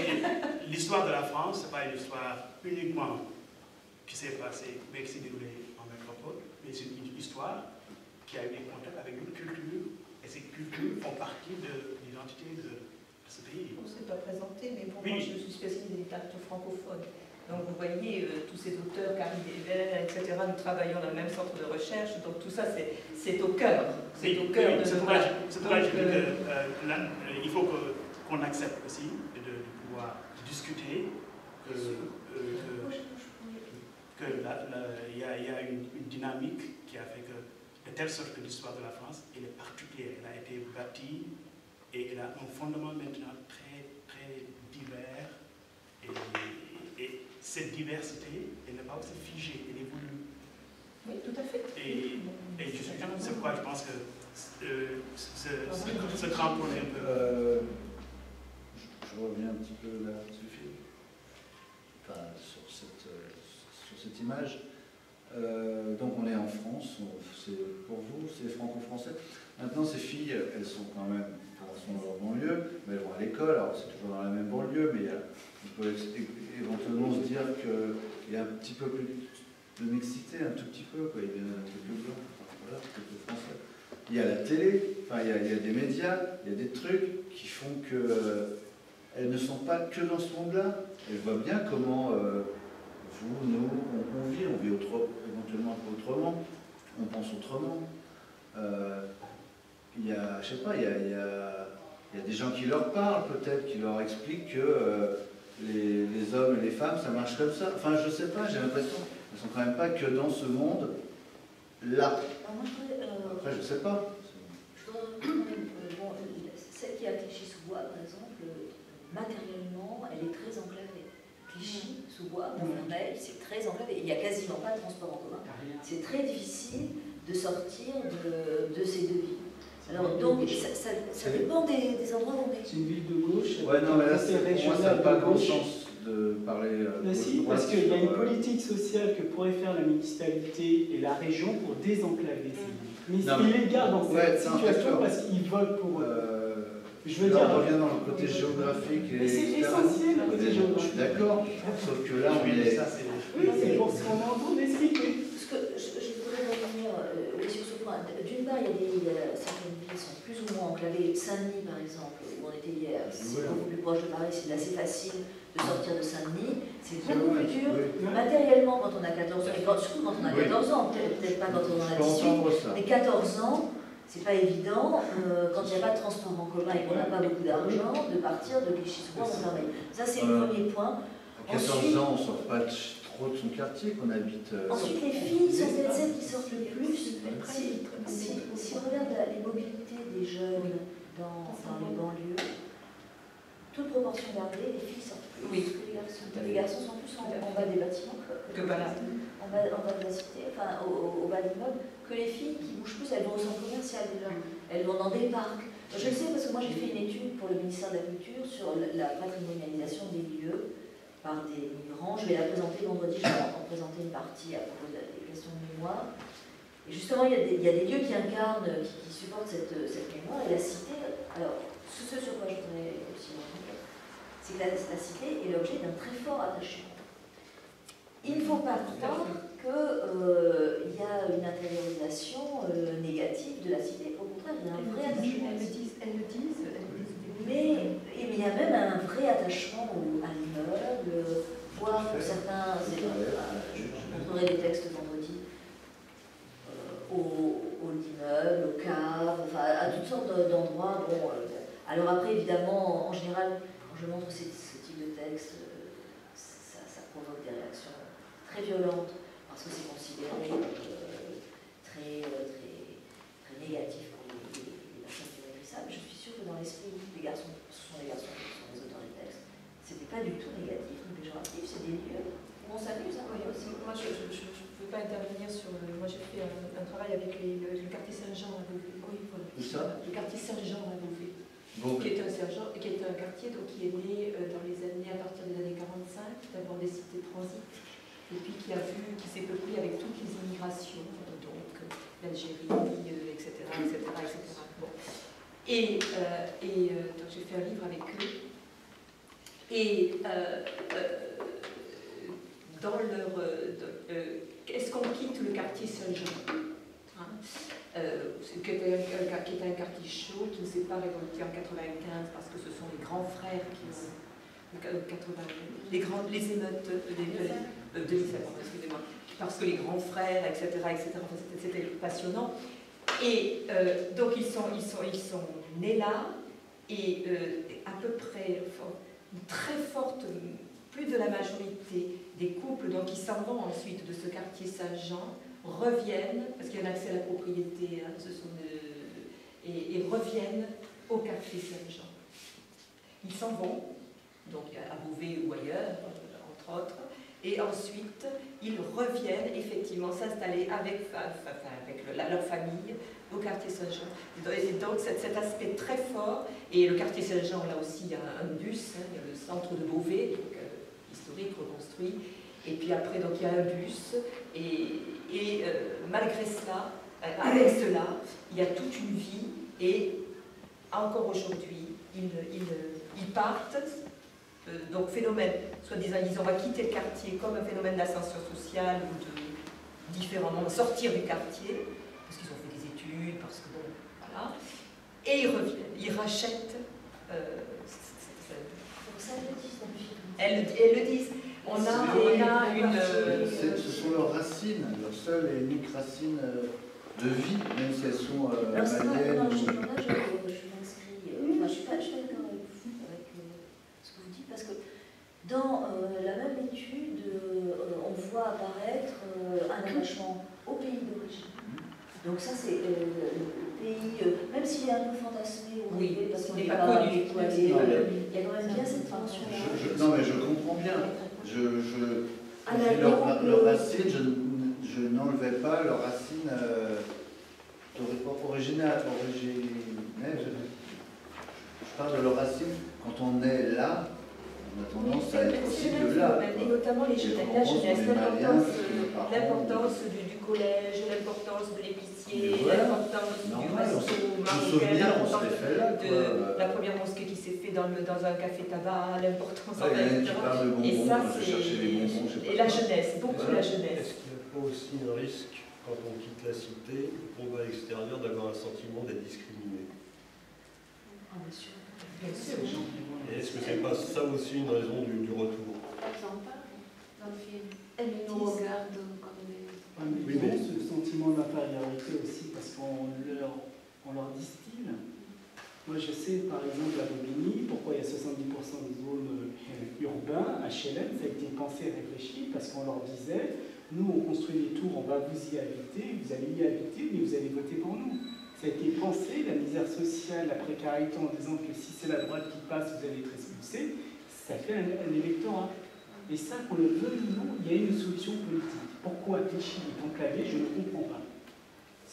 [SPEAKER 8] L'histoire de la France, ce n'est pas une histoire uniquement qui s'est passée, mais qui s'est déroulée en métropole, mais c'est une histoire qui a eu des contacts avec d'autres cultures, et ces cultures font partie de l'identité de ce pays.
[SPEAKER 5] On ne s'est pas présenté, mais pour
[SPEAKER 8] oui.
[SPEAKER 5] moi, je suis spécialiste des littératures francophones. Donc vous voyez, tous ces auteurs, Carrie Desvers, etc., nous travaillons dans le même centre de recherche, donc tout ça, c'est au cœur. C'est au cœur de...
[SPEAKER 8] C'est pourquoi je dis qu'il faut qu'on accepte aussi de pouvoir discuter qu'il y a une dynamique qui a fait que, de telle sorte que l'histoire de la France, elle est particulière, elle a été bâtie et elle a un fondement maintenant très, très divers. Et cette diversité, elle n'est pas aussi figée, elle évolue.
[SPEAKER 5] Oui, tout à fait.
[SPEAKER 8] Et c'est pourquoi je pense que ce crampon est un peu...
[SPEAKER 4] Je reviens un petit peu là, Sophie, enfin, sur cette image. Donc on est en France, pour vous, c'est franco-français. Maintenant, ces filles, elles sont quand même, elles sont dans leur banlieue, mais elles vont à l'école, alors c'est toujours dans la même banlieue, mais on peut éventuellement se dire qu'il y a un petit peu plus de mixité, un tout petit peu, quoi. Il y a un truc blanc, voilà, un truc français. Il y a la télé, enfin, il y a des médias, il y a des trucs qui font que elles ne sont pas que dans ce monde-là. Elles voient bien comment vous, nous, on vit éventuellement autrement, on pense autrement. Il y a, je sais pas, il y a des gens qui leur parlent peut-être, qui leur expliquent que les hommes et les femmes, ça marche comme ça. Enfin, je sais pas, j'ai l'impression qu'elles sont quand même pas que dans ce monde-là. Après, je sais pas.
[SPEAKER 1] Celle qui a Clichy-sous-Bois, par exemple, matériellement, elle est très enclavée. Clichy-sous-Bois, Montfermeil, c'est très enclavé. Il n'y a quasiment pas de transport en commun. C'est très difficile de sortir de ces deux villes. Alors, donc, ça dépend des endroits où on est.
[SPEAKER 2] C'est une ville de gauche.
[SPEAKER 4] Ouais, non, mais là, pour moi, ça n'a pas grand sens de parler.
[SPEAKER 2] Si, parce qu'il y a une politique sociale que pourrait faire la municipalité et la région pour désenclaver ces villes. Mais ils les gardent dans cette situation parce qu'ils votent pour eux. Je veux dire,
[SPEAKER 4] on revient dans le côté géographique.
[SPEAKER 2] Mais c'est essentiel le côté géographique.
[SPEAKER 4] Je suis d'accord, sauf que là, on est.
[SPEAKER 2] Oui, c'est pour ce qu'on est en train d'expliquer.
[SPEAKER 1] Je voudrais revenir sur ce point. D'une part, il y a certaines villes qui sont plus ou moins enclavées. Saint-Denis, par exemple, où on était hier, c'est beaucoup plus proche de Paris, c'est assez facile de sortir de Saint-Denis. C'est beaucoup plus dur matériellement quand on a 14 ans, et surtout quand on a 14 ans, peut-être pas quand on en a 18, mais 14 ans, c'est pas évident, quand il n'y a pas de transport en commun et qu'on n'a pas beaucoup d'argent, de partir de Clichy-sous-Bois en Montfermeil. Ça, c'est le premier point.
[SPEAKER 4] À 14 ans, on ne sort pas trop de son quartier, qu'on habite.
[SPEAKER 1] Ensuite, les filles sont peut-être celles qui sortent le plus. Si on regarde les mobilités des jeunes dans les banlieues, toute proportion gardée, les filles sortent plus que les garçons. Les garçons sont plus en bas des bâtiments
[SPEAKER 5] Que voilà.
[SPEAKER 1] en bas de la cité, enfin au bas des meubles, que les filles qui bougent plus, elles vont au centre commercial déjà. Elles vont dans des parcs. Je le sais parce que moi j'ai fait une étude pour le ministère de la Culture sur la patrimonialisation des lieux par des migrants. Je vais la présenter vendredi, je vais en présenter une partie à propos des questions de mémoire. Et justement, il y a des lieux qui incarnent, qui supportent cette mémoire, et la cité, alors, ce sur quoi je voudrais aussi revenir, c'est que la cité est l'objet d'un très fort attachement. Il ne faut pas croire qu'il y a une intériorisation négative de la cité, au contraire, il y a un vrai attachement.
[SPEAKER 5] Elles le disent.
[SPEAKER 1] Mais il y a même un vrai attachement à l'immeuble, voire pour certains, je montrerai des textes vendredi, aux immeubles, aux caves, enfin à toutes sortes d'endroits. Bon, alors après, évidemment, en général, quand je montre ce type de texte, ça provoque des réactions très violentes, parce que c'est considéré très négatif pour les personnes qui écrivent ça. Mais je suis sûre que dans l'esprit des garçons, ce sont les garçons qui sont les auteurs des textes, c'était pas du tout négatif ni péjoratif, c'est des lieux où on s'amuse. Hein, aussi.
[SPEAKER 5] Moi, je ne peux pas intervenir sur. Moi, j'ai fait un travail avec le quartier Saint-Jean à Beauvais. Oui, voilà.
[SPEAKER 4] Où ça?
[SPEAKER 5] Le quartier Saint-Jean à Beauvais. Qui est un quartier donc, qui est né dans les années, à partir des années 45, d'abord des cités transit, et puis qui s'est peuplé avec toutes les immigrations, donc l'Algérie, etc. Bon. Et donc j'ai fait un livre avec eux. Et dans leur... est-ce qu'on quitte le quartier Saint-Jean, qui était un quartier chaud, qui ne s'est pas révolté en 95 parce que ce sont les grands frères qui ont... les émeutes de Lissabon, excusez-moi, parce que les grands frères, etc. C'était passionnant. Et donc ils sont nés là, et à peu près une très forte, plus de la majorité des couples donc qui s'en vont ensuite de ce quartier Saint-Jean reviennent, parce qu'il y a un accès à la propriété, hein, et reviennent au quartier Saint-Jean. Ils s'en vont, donc à Beauvais ou ailleurs, entre autres, et ensuite ils reviennent effectivement s'installer avec leur famille au quartier Saint-Jean. Et donc cet aspect très fort, et le quartier Saint-Jean, là aussi, il y a un bus, hein, il y a le centre de Beauvais, donc, historique, reconstruit, et puis après, donc, il y a un bus, et malgré cela, avec cela, il y a toute une vie, et encore aujourd'hui, ils partent, donc phénomène, soi-disant, on va quitter le quartier comme un phénomène d'ascension sociale, ou de différemment sortir du quartier, parce qu'ils ont fait des études, parce que bon, voilà, et ils reviennent, ils rachètent.
[SPEAKER 1] Ça, elles le disent dans le film.
[SPEAKER 5] Elles le disent. On a une.
[SPEAKER 4] Ce sont leurs racines, leurs seules et uniques racines de vie, même si elles sont maliennes.
[SPEAKER 1] Non, je m'inscris. Enfin, je suis pas d'accord avec vous, avec ce que vous dites, parce que dans la même étude, on voit apparaître un attachement au pays d'origine. Donc ça, c'est le pays, même s'il est un peu fantasmé ou rêvé, parce qu'on n'est pas connu, il y a quand même bien cette dimension-là.
[SPEAKER 4] Non, mais je comprends bien. Leurs racines, je n'enlevais pas leurs racines originales. Je parle de leurs racines quand on est là. On a tendance à être aussi de là.
[SPEAKER 5] Et notamment la jeunesse, l'importance du collège, l'importance de l'épicier, l'importance du resto marocain, l'importance de la première mosquée qui s'est faite dans un café-tabac, l'importance
[SPEAKER 4] et
[SPEAKER 5] ça, c'est... Et la jeunesse, beaucoup la jeunesse.
[SPEAKER 9] Est-ce qu'il n'y a pas aussi un risque
[SPEAKER 6] quand on quitte la cité, qu'on va à l'extérieur, d'avoir un sentiment d'être discriminé.
[SPEAKER 1] Ah, bien sûr.
[SPEAKER 6] Et est-ce que c'est pas ça aussi une raison du retour?
[SPEAKER 3] Ils en parlent dans le film.
[SPEAKER 1] Elle nous regarde comme des...
[SPEAKER 2] Oui, mais ce sentiment d'infériorité aussi, parce qu'on leur distille. Moi, je sais, par exemple, à Bobigny, pourquoi il y a 70% de zones urbaines, HLM, ça a été pensé et réfléchi, parce qu'on leur disait, nous, on construit des tours, on va vous y habiter, vous allez y habiter, mais vous allez voter pour nous. Ça a été pensé, la misère sociale, la précarité, en disant que si c'est la droite qui passe, vous allez être expulsé, ça fait un électorat. Et ça, qu'on le veuille ou non, il y a une solution politique. Pourquoi Clichy est enclavé, je ne comprends pas.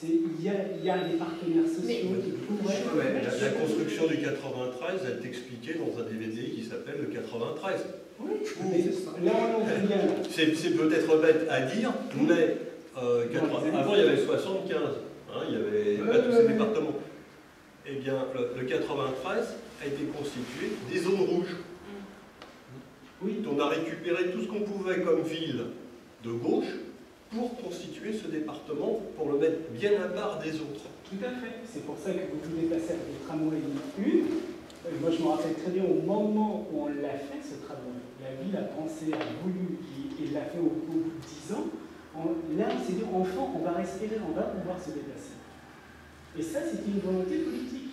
[SPEAKER 2] Il y a des partenaires sociaux qui pourraient...
[SPEAKER 6] La construction du 93, elle t'expliquait dans un DVD qui s'appelle le 93.
[SPEAKER 2] Oui, mais là on en bien.
[SPEAKER 6] C'est peut-être bête à dire, mais avant il y avait 75, hein, il n'y avait pas tous ces départements. Eh bien, le 93 a été constitué des zones rouges.
[SPEAKER 2] Oui.
[SPEAKER 6] On a récupéré tout ce qu'on pouvait comme ville de gauche pour constituer ce département, pour le mettre bien à part des autres.
[SPEAKER 2] Tout à fait. C'est pour ça que vous pouvez passer avec les tramways une. Moi, je me rappelle très bien au moment où on l'a fait, ce tramway. La ville a pensé, a voulu, et l'a fait au bout de 10 ans. Là, on s'est dit, enfant, on va respirer, on va pouvoir se déplacer. Et ça, c'était une volonté politique.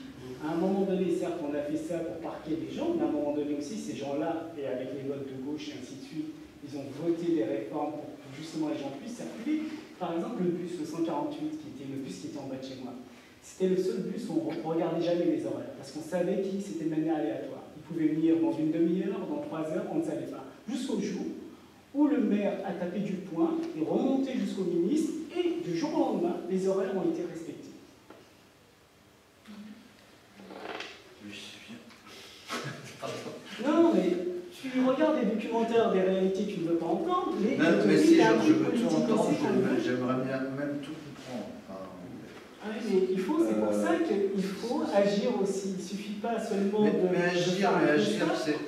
[SPEAKER 2] À un moment donné, certes, on a fait ça pour parquer des gens, mais à un moment donné aussi, ces gens-là, et avec les votes de gauche et ainsi de suite, ils ont voté des réformes pour que justement les gens puissent circuler. Par exemple, le bus, le 148, qui était le bus qui était en bas de chez moi, c'était le seul bus où on ne regardait jamais les horaires, parce qu'on savait qui c'était de manière aléatoire. Ils pouvaient venir dans une demi-heure, dans 3 heures, on ne savait pas. Jusqu'au jour où le maire a tapé du poing et remonté jusqu'au ministre, et du jour au lendemain, les horaires ont été respectés. Non, mais tu regardes des documentaires, des réalités que tu ne veux pas entendre, mais...
[SPEAKER 4] Non, mais si, je veux tout entendre, j'aimerais bien même tout comprendre.
[SPEAKER 2] Ah oui, mais il faut, c'est pour ça qu'il faut agir aussi. Il ne suffit pas seulement de...
[SPEAKER 4] Mais agir, c'est...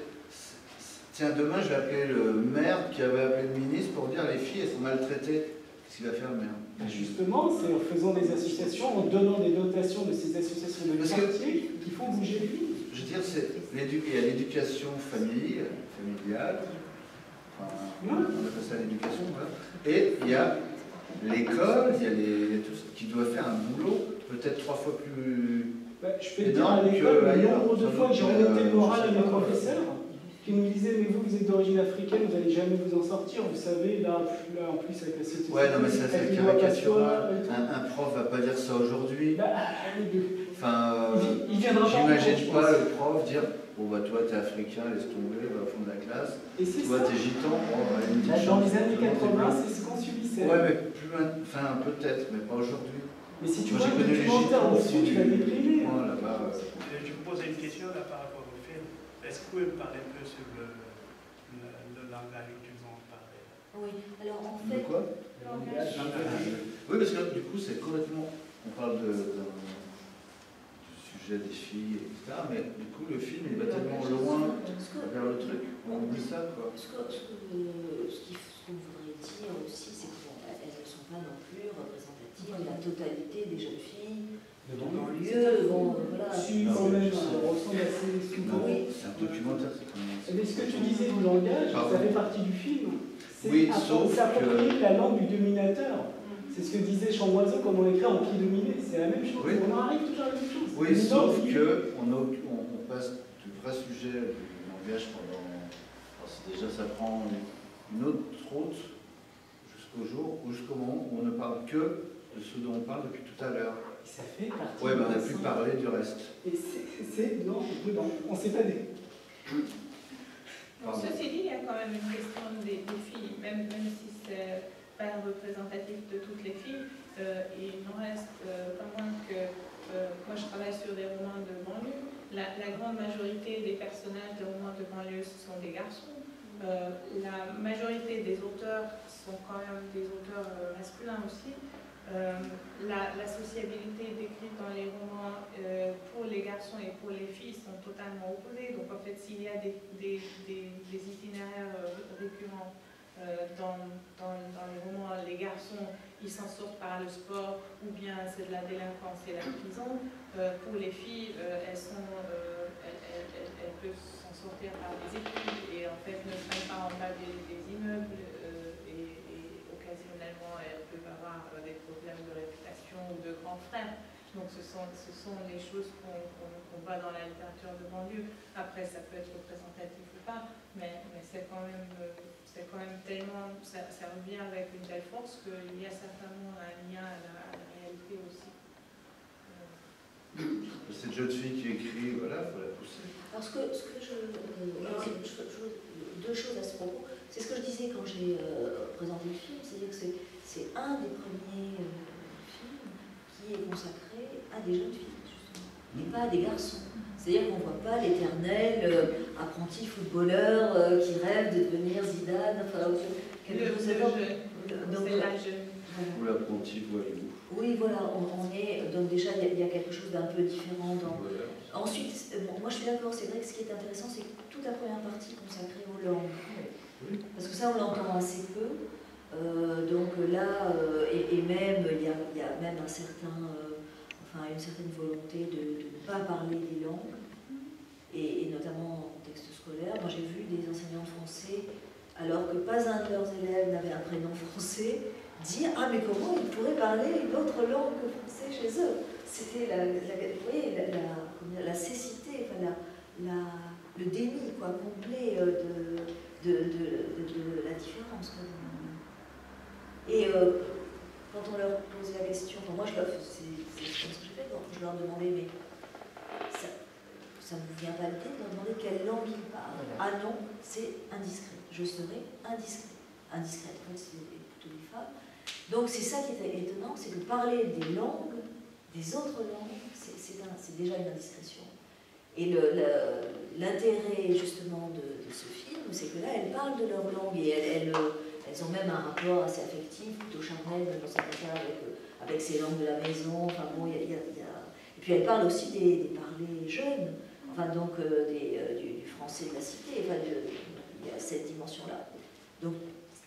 [SPEAKER 4] Tiens, demain, je vais appeler le maire qui avait appelé le ministre pour dire les filles, elles sont maltraitées. Qu'est-ce qu'il va faire le maire?
[SPEAKER 2] Justement, c'est en faisant des associations, en donnant des dotations de ces associations de quartier qui font bouger les filles.
[SPEAKER 4] Je veux dire, il y a l'éducation familiale, enfin, on appelle ça l'éducation, voilà. Et il y a l'école, il y a tout ce qui doit faire un boulot peut-être 3 fois plus
[SPEAKER 2] je peux te dire à l'école, le nombre de fois que j'ai remonté le moral à mes professeurs qui me disaient, mais vous êtes d'origine africaine, vous n'allez jamais vous en sortir, vous savez, là en plus avec la société...
[SPEAKER 4] Ouais, non mais ça c'est caricatural, un prof va pas dire ça aujourd'hui. Enfin, j'imagine pas le prof dire, bon bah toi t'es africain, laisse tomber, va au fond de la classe, toi t'es gitan,
[SPEAKER 2] dans les années 80, c'est ce qu'on subissait.
[SPEAKER 4] Ouais, mais enfin peut-être, mais pas aujourd'hui.
[SPEAKER 2] Mais si tu vois le documentaire dessus, tu vas déprimer.
[SPEAKER 8] Je vous pose une question là par rapport au film. Est-ce que vous pouvez me parler un peu sur le langage qu'ils ont parlé?
[SPEAKER 1] Oui, alors en fait...
[SPEAKER 4] De quoi? Oui, parce que du coup c'est complètement... On parle du sujet des filles, etc. Mais du coup le film il va tellement loin vers le truc. On dit ça quoi.
[SPEAKER 1] Ce qu'on voudrait dire aussi, c'est qu'elles ne sont pas non plus représentatives de la totalité des jeunes filles de banlieue. Bon, voilà.
[SPEAKER 2] Si, quand même, ça ressemble assez souvent.
[SPEAKER 4] C'est un documentaire, c'est quand même...
[SPEAKER 2] Mais ce que tu disais du langage, ça fait partie du film.
[SPEAKER 4] Oui, sauf
[SPEAKER 2] s'approprier la langue du dominateur. C'est ce que disait Chamboiseau quand on écrit en pied dominé. C'est la même chose.
[SPEAKER 4] Oui.
[SPEAKER 2] On en arrive toujours à la même chose.
[SPEAKER 4] Oui, sauf qu'on passe du vrai sujet du langage pendant... Alors déjà, ça prend une autre route jusqu'au jour ou jusqu'au moment où on ne parle que de ce dont on parle depuis tout à l'heure.
[SPEAKER 2] Ça fait partie.
[SPEAKER 4] Oui, mais on n'a plus parlé du reste.
[SPEAKER 2] Et c'est non, on s'est pas dit.
[SPEAKER 3] Bon, ceci dit, il y a quand même une question des filles, même si c'est pas représentatif de toutes les filles, il n'en reste pas moins que moi je travaille sur des romans de banlieue. La grande majorité des personnages des romans de banlieue ce sont des garçons. La majorité des auteurs sont quand même des auteurs masculins aussi. La sociabilité décrite dans les romans pour les garçons et pour les filles sont totalement opposées. Donc en fait, s'il y a des itinéraires récurrents dans les romans, les garçons, ils s'en sortent par le sport, ou bien c'est de la délinquance et la prison. Pour les filles, elles peuvent s'en sortir par des études et en fait ne traînent pas en bas des immeubles et occasionnellement elles peuvent avoir des problèmes de réputation ou de grands frères. Donc ce sont les choses qu'on voit dans la littérature de banlieue. Après, ça peut être représentatif ou pas, mais c'est quand même tellement, ça revient avec une telle force qu'il y a certainement un lien à la réalité aussi.
[SPEAKER 4] Cette jeune fille qui écrit, voilà, il faut la pousser.
[SPEAKER 1] Alors deux choses à ce propos. C'est ce que je disais quand j'ai présenté le film, c'est-à-dire que c'est un des premiers films qui est consacré à des jeunes filles, justement, et pas à des garçons. C'est-à-dire qu'on ne voit pas l'éternel apprenti footballeur qui rêve de devenir Zidane, enfin, quelque chose de
[SPEAKER 3] la jeune.
[SPEAKER 4] Ou l'apprenti voyou.
[SPEAKER 1] Oui, voilà, on est. Donc, déjà, il y a quelque chose d'un peu différent dans.
[SPEAKER 4] Voilà.
[SPEAKER 1] Ensuite, moi je suis d'accord, c'est vrai que ce qui est intéressant, c'est toute la première partie consacrée aux langues.
[SPEAKER 4] Oui.
[SPEAKER 1] Parce que ça, on l'entend assez peu. Donc là, et même, il y a même un certain. Une certaine volonté de ne pas parler des langues, et notamment en contexte scolaire. Moi, j'ai vu des enseignants de français, alors que pas un de leurs élèves n'avait un prénom français, dire « Ah, mais comment ils pourraient parler une autre langue que français chez eux ?» C'était la cécité, enfin, le déni quoi, complet de la différence. Quoi. Et quand on leur posait la question, moi c'est ce que j'ai fait, quand je leur demandais, mais ça ne vous vient pas à l'idée de leur demander quelle langue ils parlent. Ah non, c'est indiscret. Je serai indiscret. Indiscret, en fait, c'est plutôt des femmes. Donc c'est ça qui est étonnant, c'est que parler des langues, des autres langues, c'est déjà une indiscrétion. Et l'intérêt justement de ce film, c'est que là, elles parlent de leur langue et elles ont même un rapport assez affectif, plutôt charnel, même dans certains cas, avec ces langues de la maison. Enfin bon, Et puis elles parlent aussi des parlers jeunes, enfin donc du français de la cité. Enfin, il y a cette dimension-là. Donc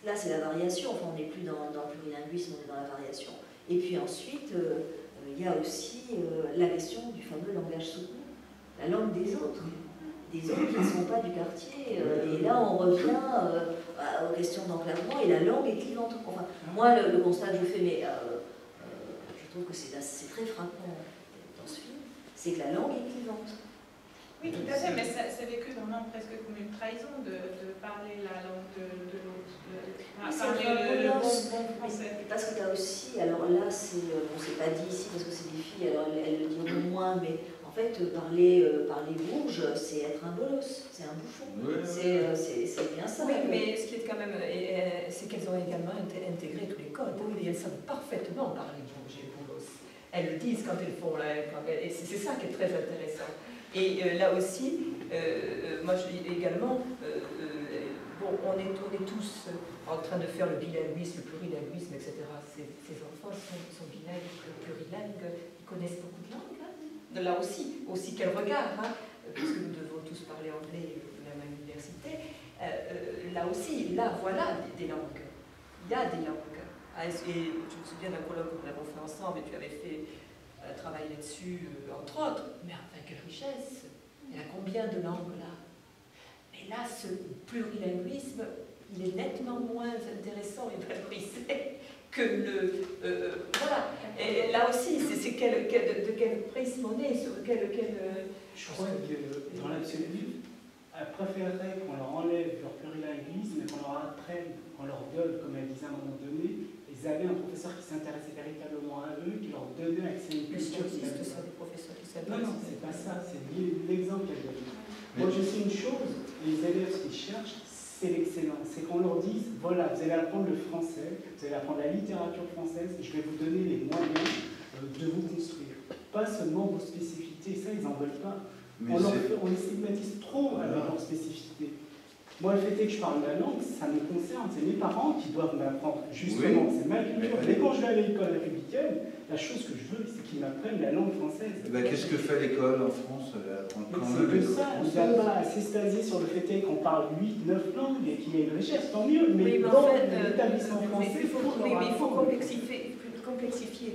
[SPEAKER 1] là, c'est la variation. Enfin, on n'est plus dans le plurilinguisme, on est dans la variation. Et puis ensuite, il y a aussi la question du fameux langage soutenu, la langue des autres qui ne sont pas du quartier. Et là, on revient aux questions d'enclavement, et la langue est clivante. Enfin, moi, le constat que je fais, mais je trouve que c'est très frappant dans ce film, c'est que la langue est clivante.
[SPEAKER 3] Oui, tout à fait, mais c'est vécu vraiment presque comme une trahison de parler la langue de l'autre, parler le bon français.
[SPEAKER 1] Parce que tu as aussi, alors là, c'est pas dit ici parce que c'est des filles, alors elles le diront moins, mais en fait, parler bourge, c'est être un bolos, c'est un bouffon. Oui. C'est bien ça.
[SPEAKER 5] Oui, mais ce qui est quand même, c'est qu'elles ont également intégré tous les codes, et elles savent parfaitement parler bourge et bolos. Elles le disent quand elles font et c'est ça qui est très intéressant. Et là aussi, moi également, on est tous en train de faire le bilinguisme, le plurilinguisme, etc. Ces enfants sont bilingues, plurilingues, ils connaissent beaucoup de langues. Hein. Là aussi quel regard, hein, puisque nous devons tous parler anglais, même à l'université. Là, voilà des langues. Il y a des langues. Et je me souviens d'un colloque que nous avons fait ensemble, et tu avais fait un travail là-dessus, entre autres. Mais enfin, quelle richesse! Il y a combien de langues là? Mais là, ce plurilinguisme, il est nettement moins intéressant et valorisé que voilà. Et là aussi, c'est de quel prisme on est, sur quel
[SPEAKER 2] je crois que dans l'absolu, elles préféreraient qu'on leur enlève leur plurilinguisme et qu'on leur apprenne, qu'on leur donne, comme elle disait à un moment donné, ils avaient un professeur qui s'intéressait véritablement à eux, qui leur donnait accès à une culture.
[SPEAKER 5] Mais ça, des professeurs qui s'intéressent.
[SPEAKER 2] Non, c'est pas ça, c'est l'exemple qu'elle donne. Moi, je sais une chose, les élèves, ce qu'ils cherchent, c'est l'excellence. C'est qu'on leur dise, voilà, vous allez apprendre le français, vous allez apprendre la littérature française, et je vais vous donner les moyens de vous construire. Pas seulement vos spécificités, ça, ils n'en veulent pas. On les stigmatise trop avec leurs spécificités. Moi, le fait est que je parle la langue, ça me concerne. C'est mes parents qui doivent m'apprendre. Justement, c'est ma culture. Mais quand je vais à l'école républicaine, la chose que je veux, c'est qu'ils m'apprennent la langue française.
[SPEAKER 4] Qu'est-ce que fait l'école en France?
[SPEAKER 2] C'est que ça, on ne va pas s'extasier sur le fait qu'on parle 8-9 langues et qu'il y a une richesse, tant mieux. Mais dans l'établissement français,
[SPEAKER 5] il faut complexifier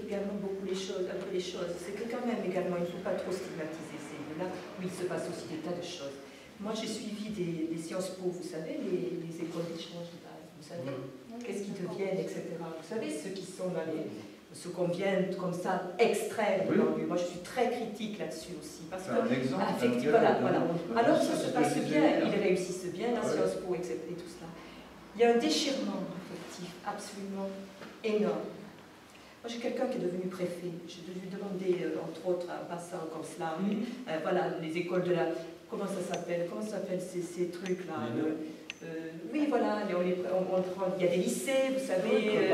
[SPEAKER 5] également beaucoup un peu les choses. C'est que quand même, également, il ne faut pas trop stigmatiser ces lieux-là, où il se passe aussi des tas de choses. Moi, j'ai suivi des Sciences Po, vous savez, les écoles d'échange de base, vous savez, qu'est-ce qu'ils deviennent, etc. Vous savez, ceux qui sont dans ceux qu'on vient comme ça, extraire de leur lieu. Moi, je suis très critique là-dessus aussi. Parce que, effectivement, voilà. Alors, ça se passe bien, ils réussissent bien dans Sciences Po, etc. et tout cela. Il y a un déchirement affectif absolument énorme. Moi, j'ai quelqu'un qui est devenu préfet. J'ai dû lui demander, entre autres, en passant comme cela, voilà, les écoles de la... Comment ça s'appelle ces trucs-là oui, voilà, il y a des lycées, vous savez, etc.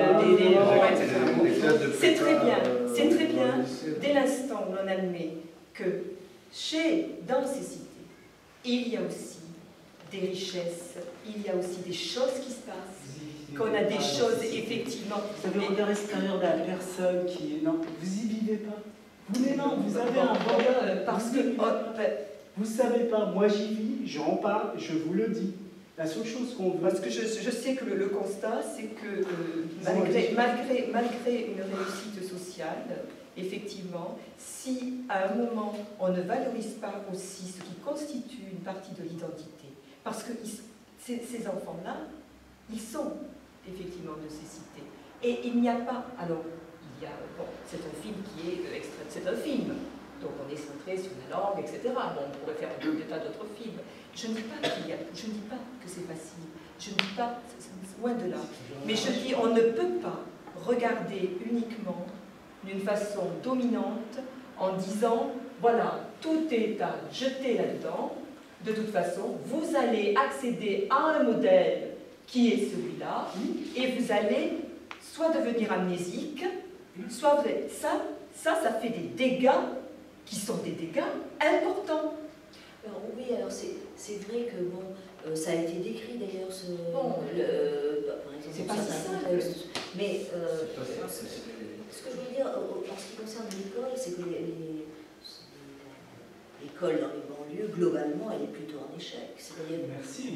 [SPEAKER 5] C'est très bien, dès l'instant où l'on admet que dans ces cités, il y a aussi des richesses, il y a aussi des choses qui se passent, qu'on a des choses, effectivement...
[SPEAKER 2] Vous avez le regard extérieur de la personne qui est... Non, vous y vivez pas. Vous avez un regard...
[SPEAKER 5] Parce que...
[SPEAKER 2] Vous savez pas, moi j'y vis, j'en parle, je vous le dis. La seule chose qu'on veut...
[SPEAKER 5] Parce que je sais que le constat, c'est que malgré une réussite sociale, effectivement, si à un moment on ne valorise pas aussi ce qui constitue une partie de l'identité, parce que ces enfants-là, ils sont effectivement de ces cités. Et il n'y a pas... Alors, c'est un film qui est extrait... C'est un film. Donc on est centré sur la langue, etc. Bon, on pourrait faire des tas d'autres films. Je ne dis pas que c'est facile. Je ne dis pas, loin de là. Mais je dis, on ne peut pas regarder uniquement d'une façon dominante en disant, voilà, tout est à jeter là-dedans. De toute façon, vous allez accéder à un modèle qui est celui-là, et vous allez soit devenir amnésique, soit vous allez... Ça fait des dégâts qui sont des dégâts importants.
[SPEAKER 1] Alors, oui, alors c'est vrai que bon, ça a été décrit d'ailleurs, par exemple,
[SPEAKER 5] c'est pas si simple.
[SPEAKER 1] Mais ce que je veux dire, en ce qui concerne l'école, c'est que l'école dans les banlieues, globalement, elle est plutôt en échec.
[SPEAKER 2] Merci.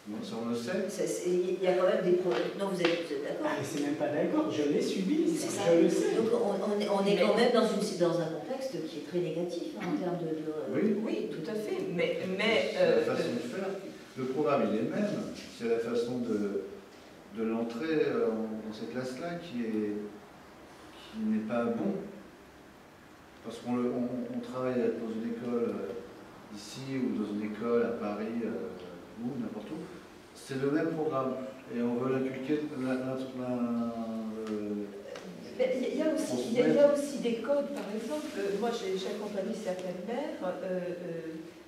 [SPEAKER 4] On le sait.
[SPEAKER 1] Il y a quand même des problèmes. Non, vous êtes d'accord?
[SPEAKER 2] Mais c'est même pas d'accord, je l'ai subi,
[SPEAKER 1] je le sais. Donc on est quand même dans un contexte qui est très négatif en termes de...
[SPEAKER 5] Oui, tout à fait. Mais
[SPEAKER 4] la façon de faire. Le programme, il est le même. C'est la façon de l'entrée dans ces classes-là qui n'est pas bon. Parce qu'on travaille dans une école ici ou dans une école à Paris ou n'importe où. C'est le même programme et on veut l'inculquer.
[SPEAKER 5] Il y a aussi des codes, par exemple. Moi, j'ai accompagné certaines mères,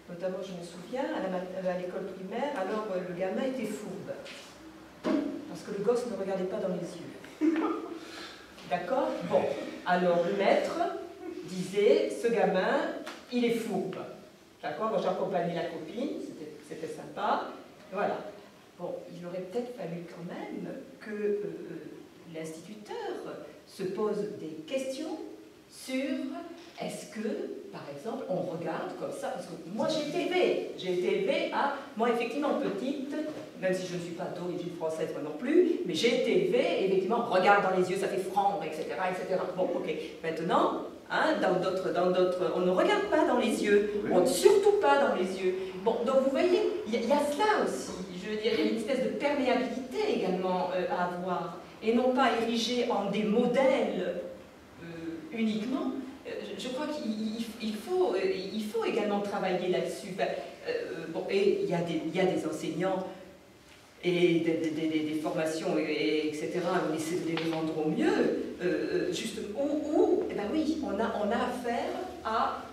[SPEAKER 5] notamment, je me souviens, à l'école primaire, alors le gamin était fourbe. Parce que le gosse ne regardait pas dans les yeux. D'accord? Bon. Alors, le maître disait, ce gamin, il est fourbe. D'accord? Moi, j'accompagnais la copine, c'était sympa. Voilà. Bon, il aurait peut-être fallu quand même que l'instituteur se pose des questions sur est-ce que, par exemple, on regarde comme ça, parce que moi j'ai été élevée à, moi effectivement petite, même si je ne suis pas d'origine française moi non plus, mais j'ai été élevée, effectivement, regarde dans les yeux, ça fait franc, etc., etc. Bon, ok, maintenant, hein, dans d'autres, on ne regarde pas dans les yeux, surtout pas dans les yeux. Bon, donc vous voyez, il y a cela aussi, je veux dire, il y a une espèce de perméabilité également à avoir, et non pas érigée en des modèles uniquement. Je crois qu'il faut également travailler là-dessus. Bon, et il y a des enseignants et des formations, etc., on essaie de les rendre au mieux, juste où eh ben oui, on a affaire à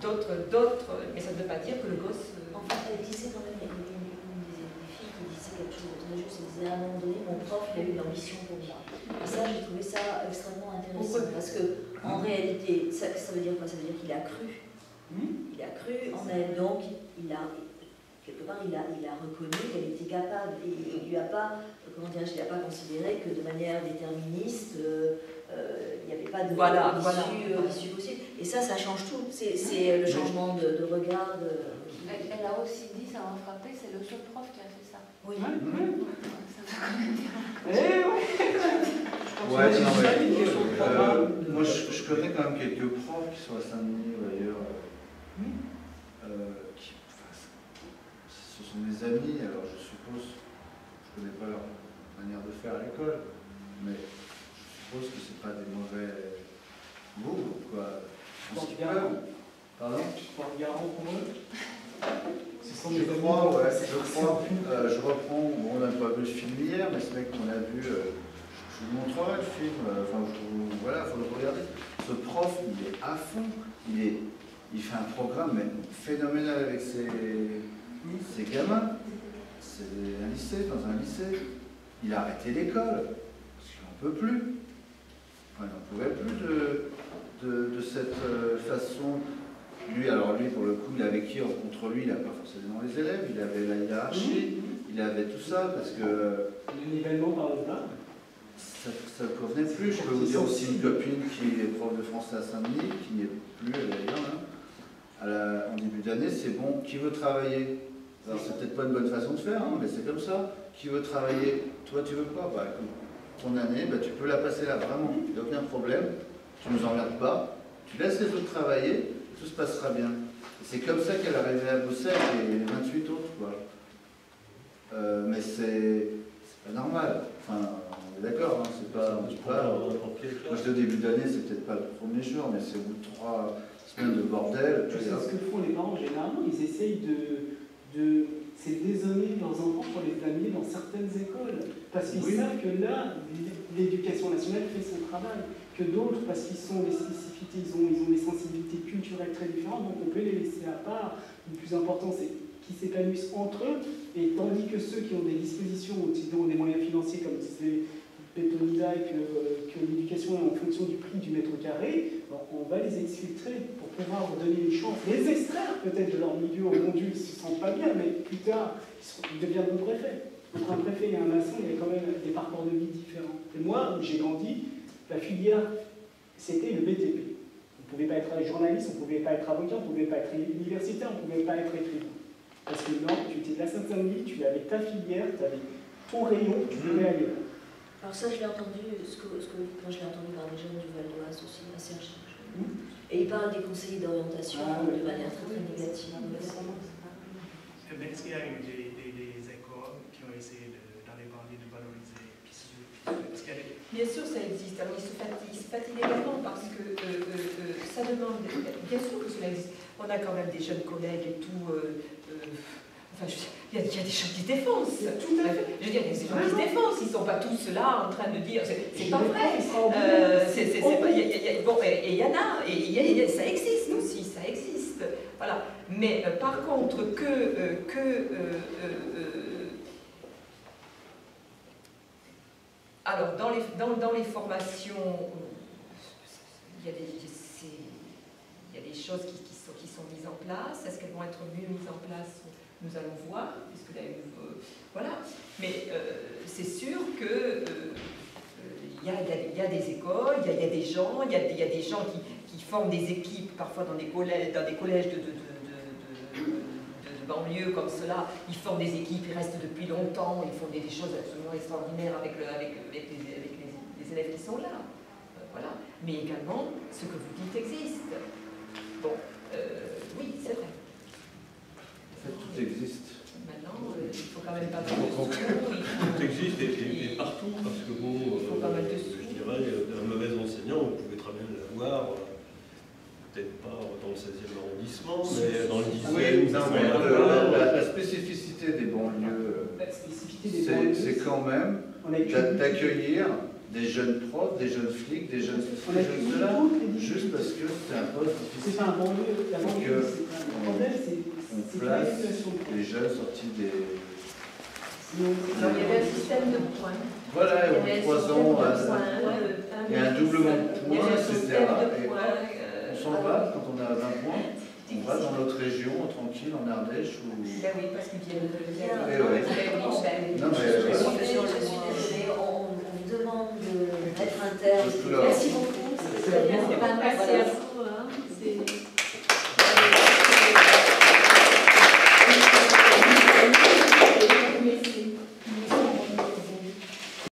[SPEAKER 5] d'autres, mais ça ne veut pas dire que le gosse...
[SPEAKER 1] Enfin, elle disait quand même, une des filles qui disait quelque chose de très juste, elle disait à un moment donné, mon prof, il a eu une ambition pour moi. Et ça, j'ai trouvé ça extrêmement intéressant, parce que en réalité, ça veut dire quoi? Ça veut dire qu'il a cru. Il a cru en elle, donc il quelque part, il a reconnu qu'elle était capable et il lui a pas, comment dire, il n'a pas considéré que de manière déterministe, il n'y avait pas d'issue possible. Et ça change tout. C'est le changement de regard.
[SPEAKER 9] Elle a aussi dit, ça m'a frappé, c'est le seul prof qui a fait ça.
[SPEAKER 1] Oui.
[SPEAKER 9] Ça va quand même dire un peu.
[SPEAKER 4] Ouais, non, mais, moi je connais quand même quelques profs qui sont à Saint-Denis ou ailleurs, ce sont mes amis, alors je suppose, je ne connais pas leur manière de faire à l'école, mais je suppose que ce n'est pas des mauvais mots, quoi. Pardon?
[SPEAKER 2] Garant pour eux.
[SPEAKER 4] Je crois, ouais, je reprends, bon, on n'a pas vu le film hier, mais ce mec qu'on a vu, je vous montrerai le film, voilà, il faut le regarder. Ce prof, il est à fond, il fait un programme phénoménal avec ses gamins. C'est un lycée, dans un lycée. Il a arrêté l'école, parce qu'il n'en peut plus. Enfin, il n'en pouvait plus de cette façon. Lui, pour le coup, il avait qui contre lui? Il n'a pas forcément les élèves, il avait la hiérarchie, il avait tout ça, parce que...
[SPEAKER 2] Le nivellement par le bas.
[SPEAKER 4] Ça ne convenait plus. Je peux vous dire aussi une copine qui est prof de français à Saint-Denis, qui n'y est plus d'ailleurs, en début d'année, c'est bon, qui veut travailler? Alors c'est peut-être pas une bonne façon de faire, mais c'est comme ça. Qui veut travailler? Toi tu veux pas? Bah écoute, ton année, tu peux la passer là, vraiment, il n'y a aucun problème, tu ne nous emmerdes pas, tu laisses les autres travailler, tout se passera bien. C'est comme ça qu'elle arrivait à bosser avec les 28 autres, quoi. Mais c'est pas normal. Enfin, on est d'accord, hein, c'est pas. Moi, j'étais au début d'année, c'est peut-être pas le premier jour, mais c'est au bout de 3 semaines de bordel.
[SPEAKER 2] C'est ce que font les parents généralement, ils essayent de dézonner leurs enfants pour les amener dans certaines écoles. Parce qu'ils savent que là, l'éducation nationale fait son travail. Que d'autres, parce qu'ils sont des spécificités, ils ont des sensibilités culturelles très différentes, donc on peut les laisser à part. Le plus important, c'est qu'ils s'épanouissent entre eux, et tandis que ceux qui ont des dispositions, qui ont des moyens financiers, comme disait Pétonida, et que l'éducation est en fonction du prix du mètre carré, on va les exfiltrer pour pouvoir leur donner une chance, les extraire peut-être de leur milieu. Aujourd'hui, ils ne se sentent pas bien, mais plus tard, ils deviendront préfets. Entre un préfet et un maçon, il y a quand même des parcours de vie différents. Et moi, où j'ai grandi, la filière, c'était le BTP. On ne pouvait pas être journaliste, on ne pouvait pas être avocat, on ne pouvait pas être universitaire, on ne pouvait pas être écrivain. Parce que non, tu étais de la Sainte-Denis, tu avais ta filière, tu avais ton rayon, tu pouvais aller là.
[SPEAKER 1] Alors ça, je l'ai entendu, quand je l'ai entendu par des jeunes du Val d'Oise aussi, à Sergi. Et il parle des conseillers d'orientation de manière très, très négative.
[SPEAKER 8] Mais est-ce qu'il y a eu des écoles qui ont essayé dans les banlieues de valoriser
[SPEAKER 5] Bien sûr, ça existe. Alors, ils se fatiguent également parce que ça demande. Bien sûr que cela existe. On a quand même des jeunes collègues et tout. Il y a des gens qui se défoncent. Tout à fait. Je veux dire, il y a des gens qui se défoncent. Ils ne sont pas tous là en train de dire. C'est pas vrai. Bon, et il y en a. Et ça existe aussi. Ça existe. Voilà. Mais par contre, alors, dans les formations, il y a des choses qui sont mises en place. Est-ce qu'elles vont être mieux mises en place? Nous allons voir, puisque voilà. Mais c'est sûr que il y a des écoles, il y a des gens, il y a des gens qui forment des équipes, parfois dans des collèges de banlieue comme cela, ils forment des équipes, ils restent depuis longtemps, ils font des choses absolument extraordinaires avec les élèves qui sont là. Voilà. Mais également, ce que vous dites existe. Bon, oui, c'est vrai.
[SPEAKER 4] En fait, tout existe.
[SPEAKER 5] Maintenant, il faut quand même pas mal de sous.
[SPEAKER 6] Tout existe et partout, parce que bon, je dirais, un mauvais enseignant, vous pouvez très bien l'avoir. Peut-être pas dans le 16e arrondissement, mais dans le 10e.
[SPEAKER 4] La spécificité des banlieues, c'est quand même d'accueillir des jeunes profs, des jeunes flics, des jeunes cela, juste parce que c'est un poste difficile.
[SPEAKER 2] C'est pas un banlieue, la banlieue, c'est un problème,
[SPEAKER 4] on place les jeunes sortis des...
[SPEAKER 5] Alors, il y avait un système de points.
[SPEAKER 4] Voilà, au bout de 3 ans, il y a un doublement de points, etc. On s'en va quand on a 20 points. On va dans notre région, tranquille, en Ardèche ou...
[SPEAKER 5] Ben oui, parce qu'ils viennent de
[SPEAKER 1] Bien.
[SPEAKER 4] Eh ouais. Non, mais,
[SPEAKER 1] Je suis désolée, on me demande de mettre un terme.
[SPEAKER 4] Parce que là-
[SPEAKER 1] Merci beaucoup.
[SPEAKER 5] Merci à vous.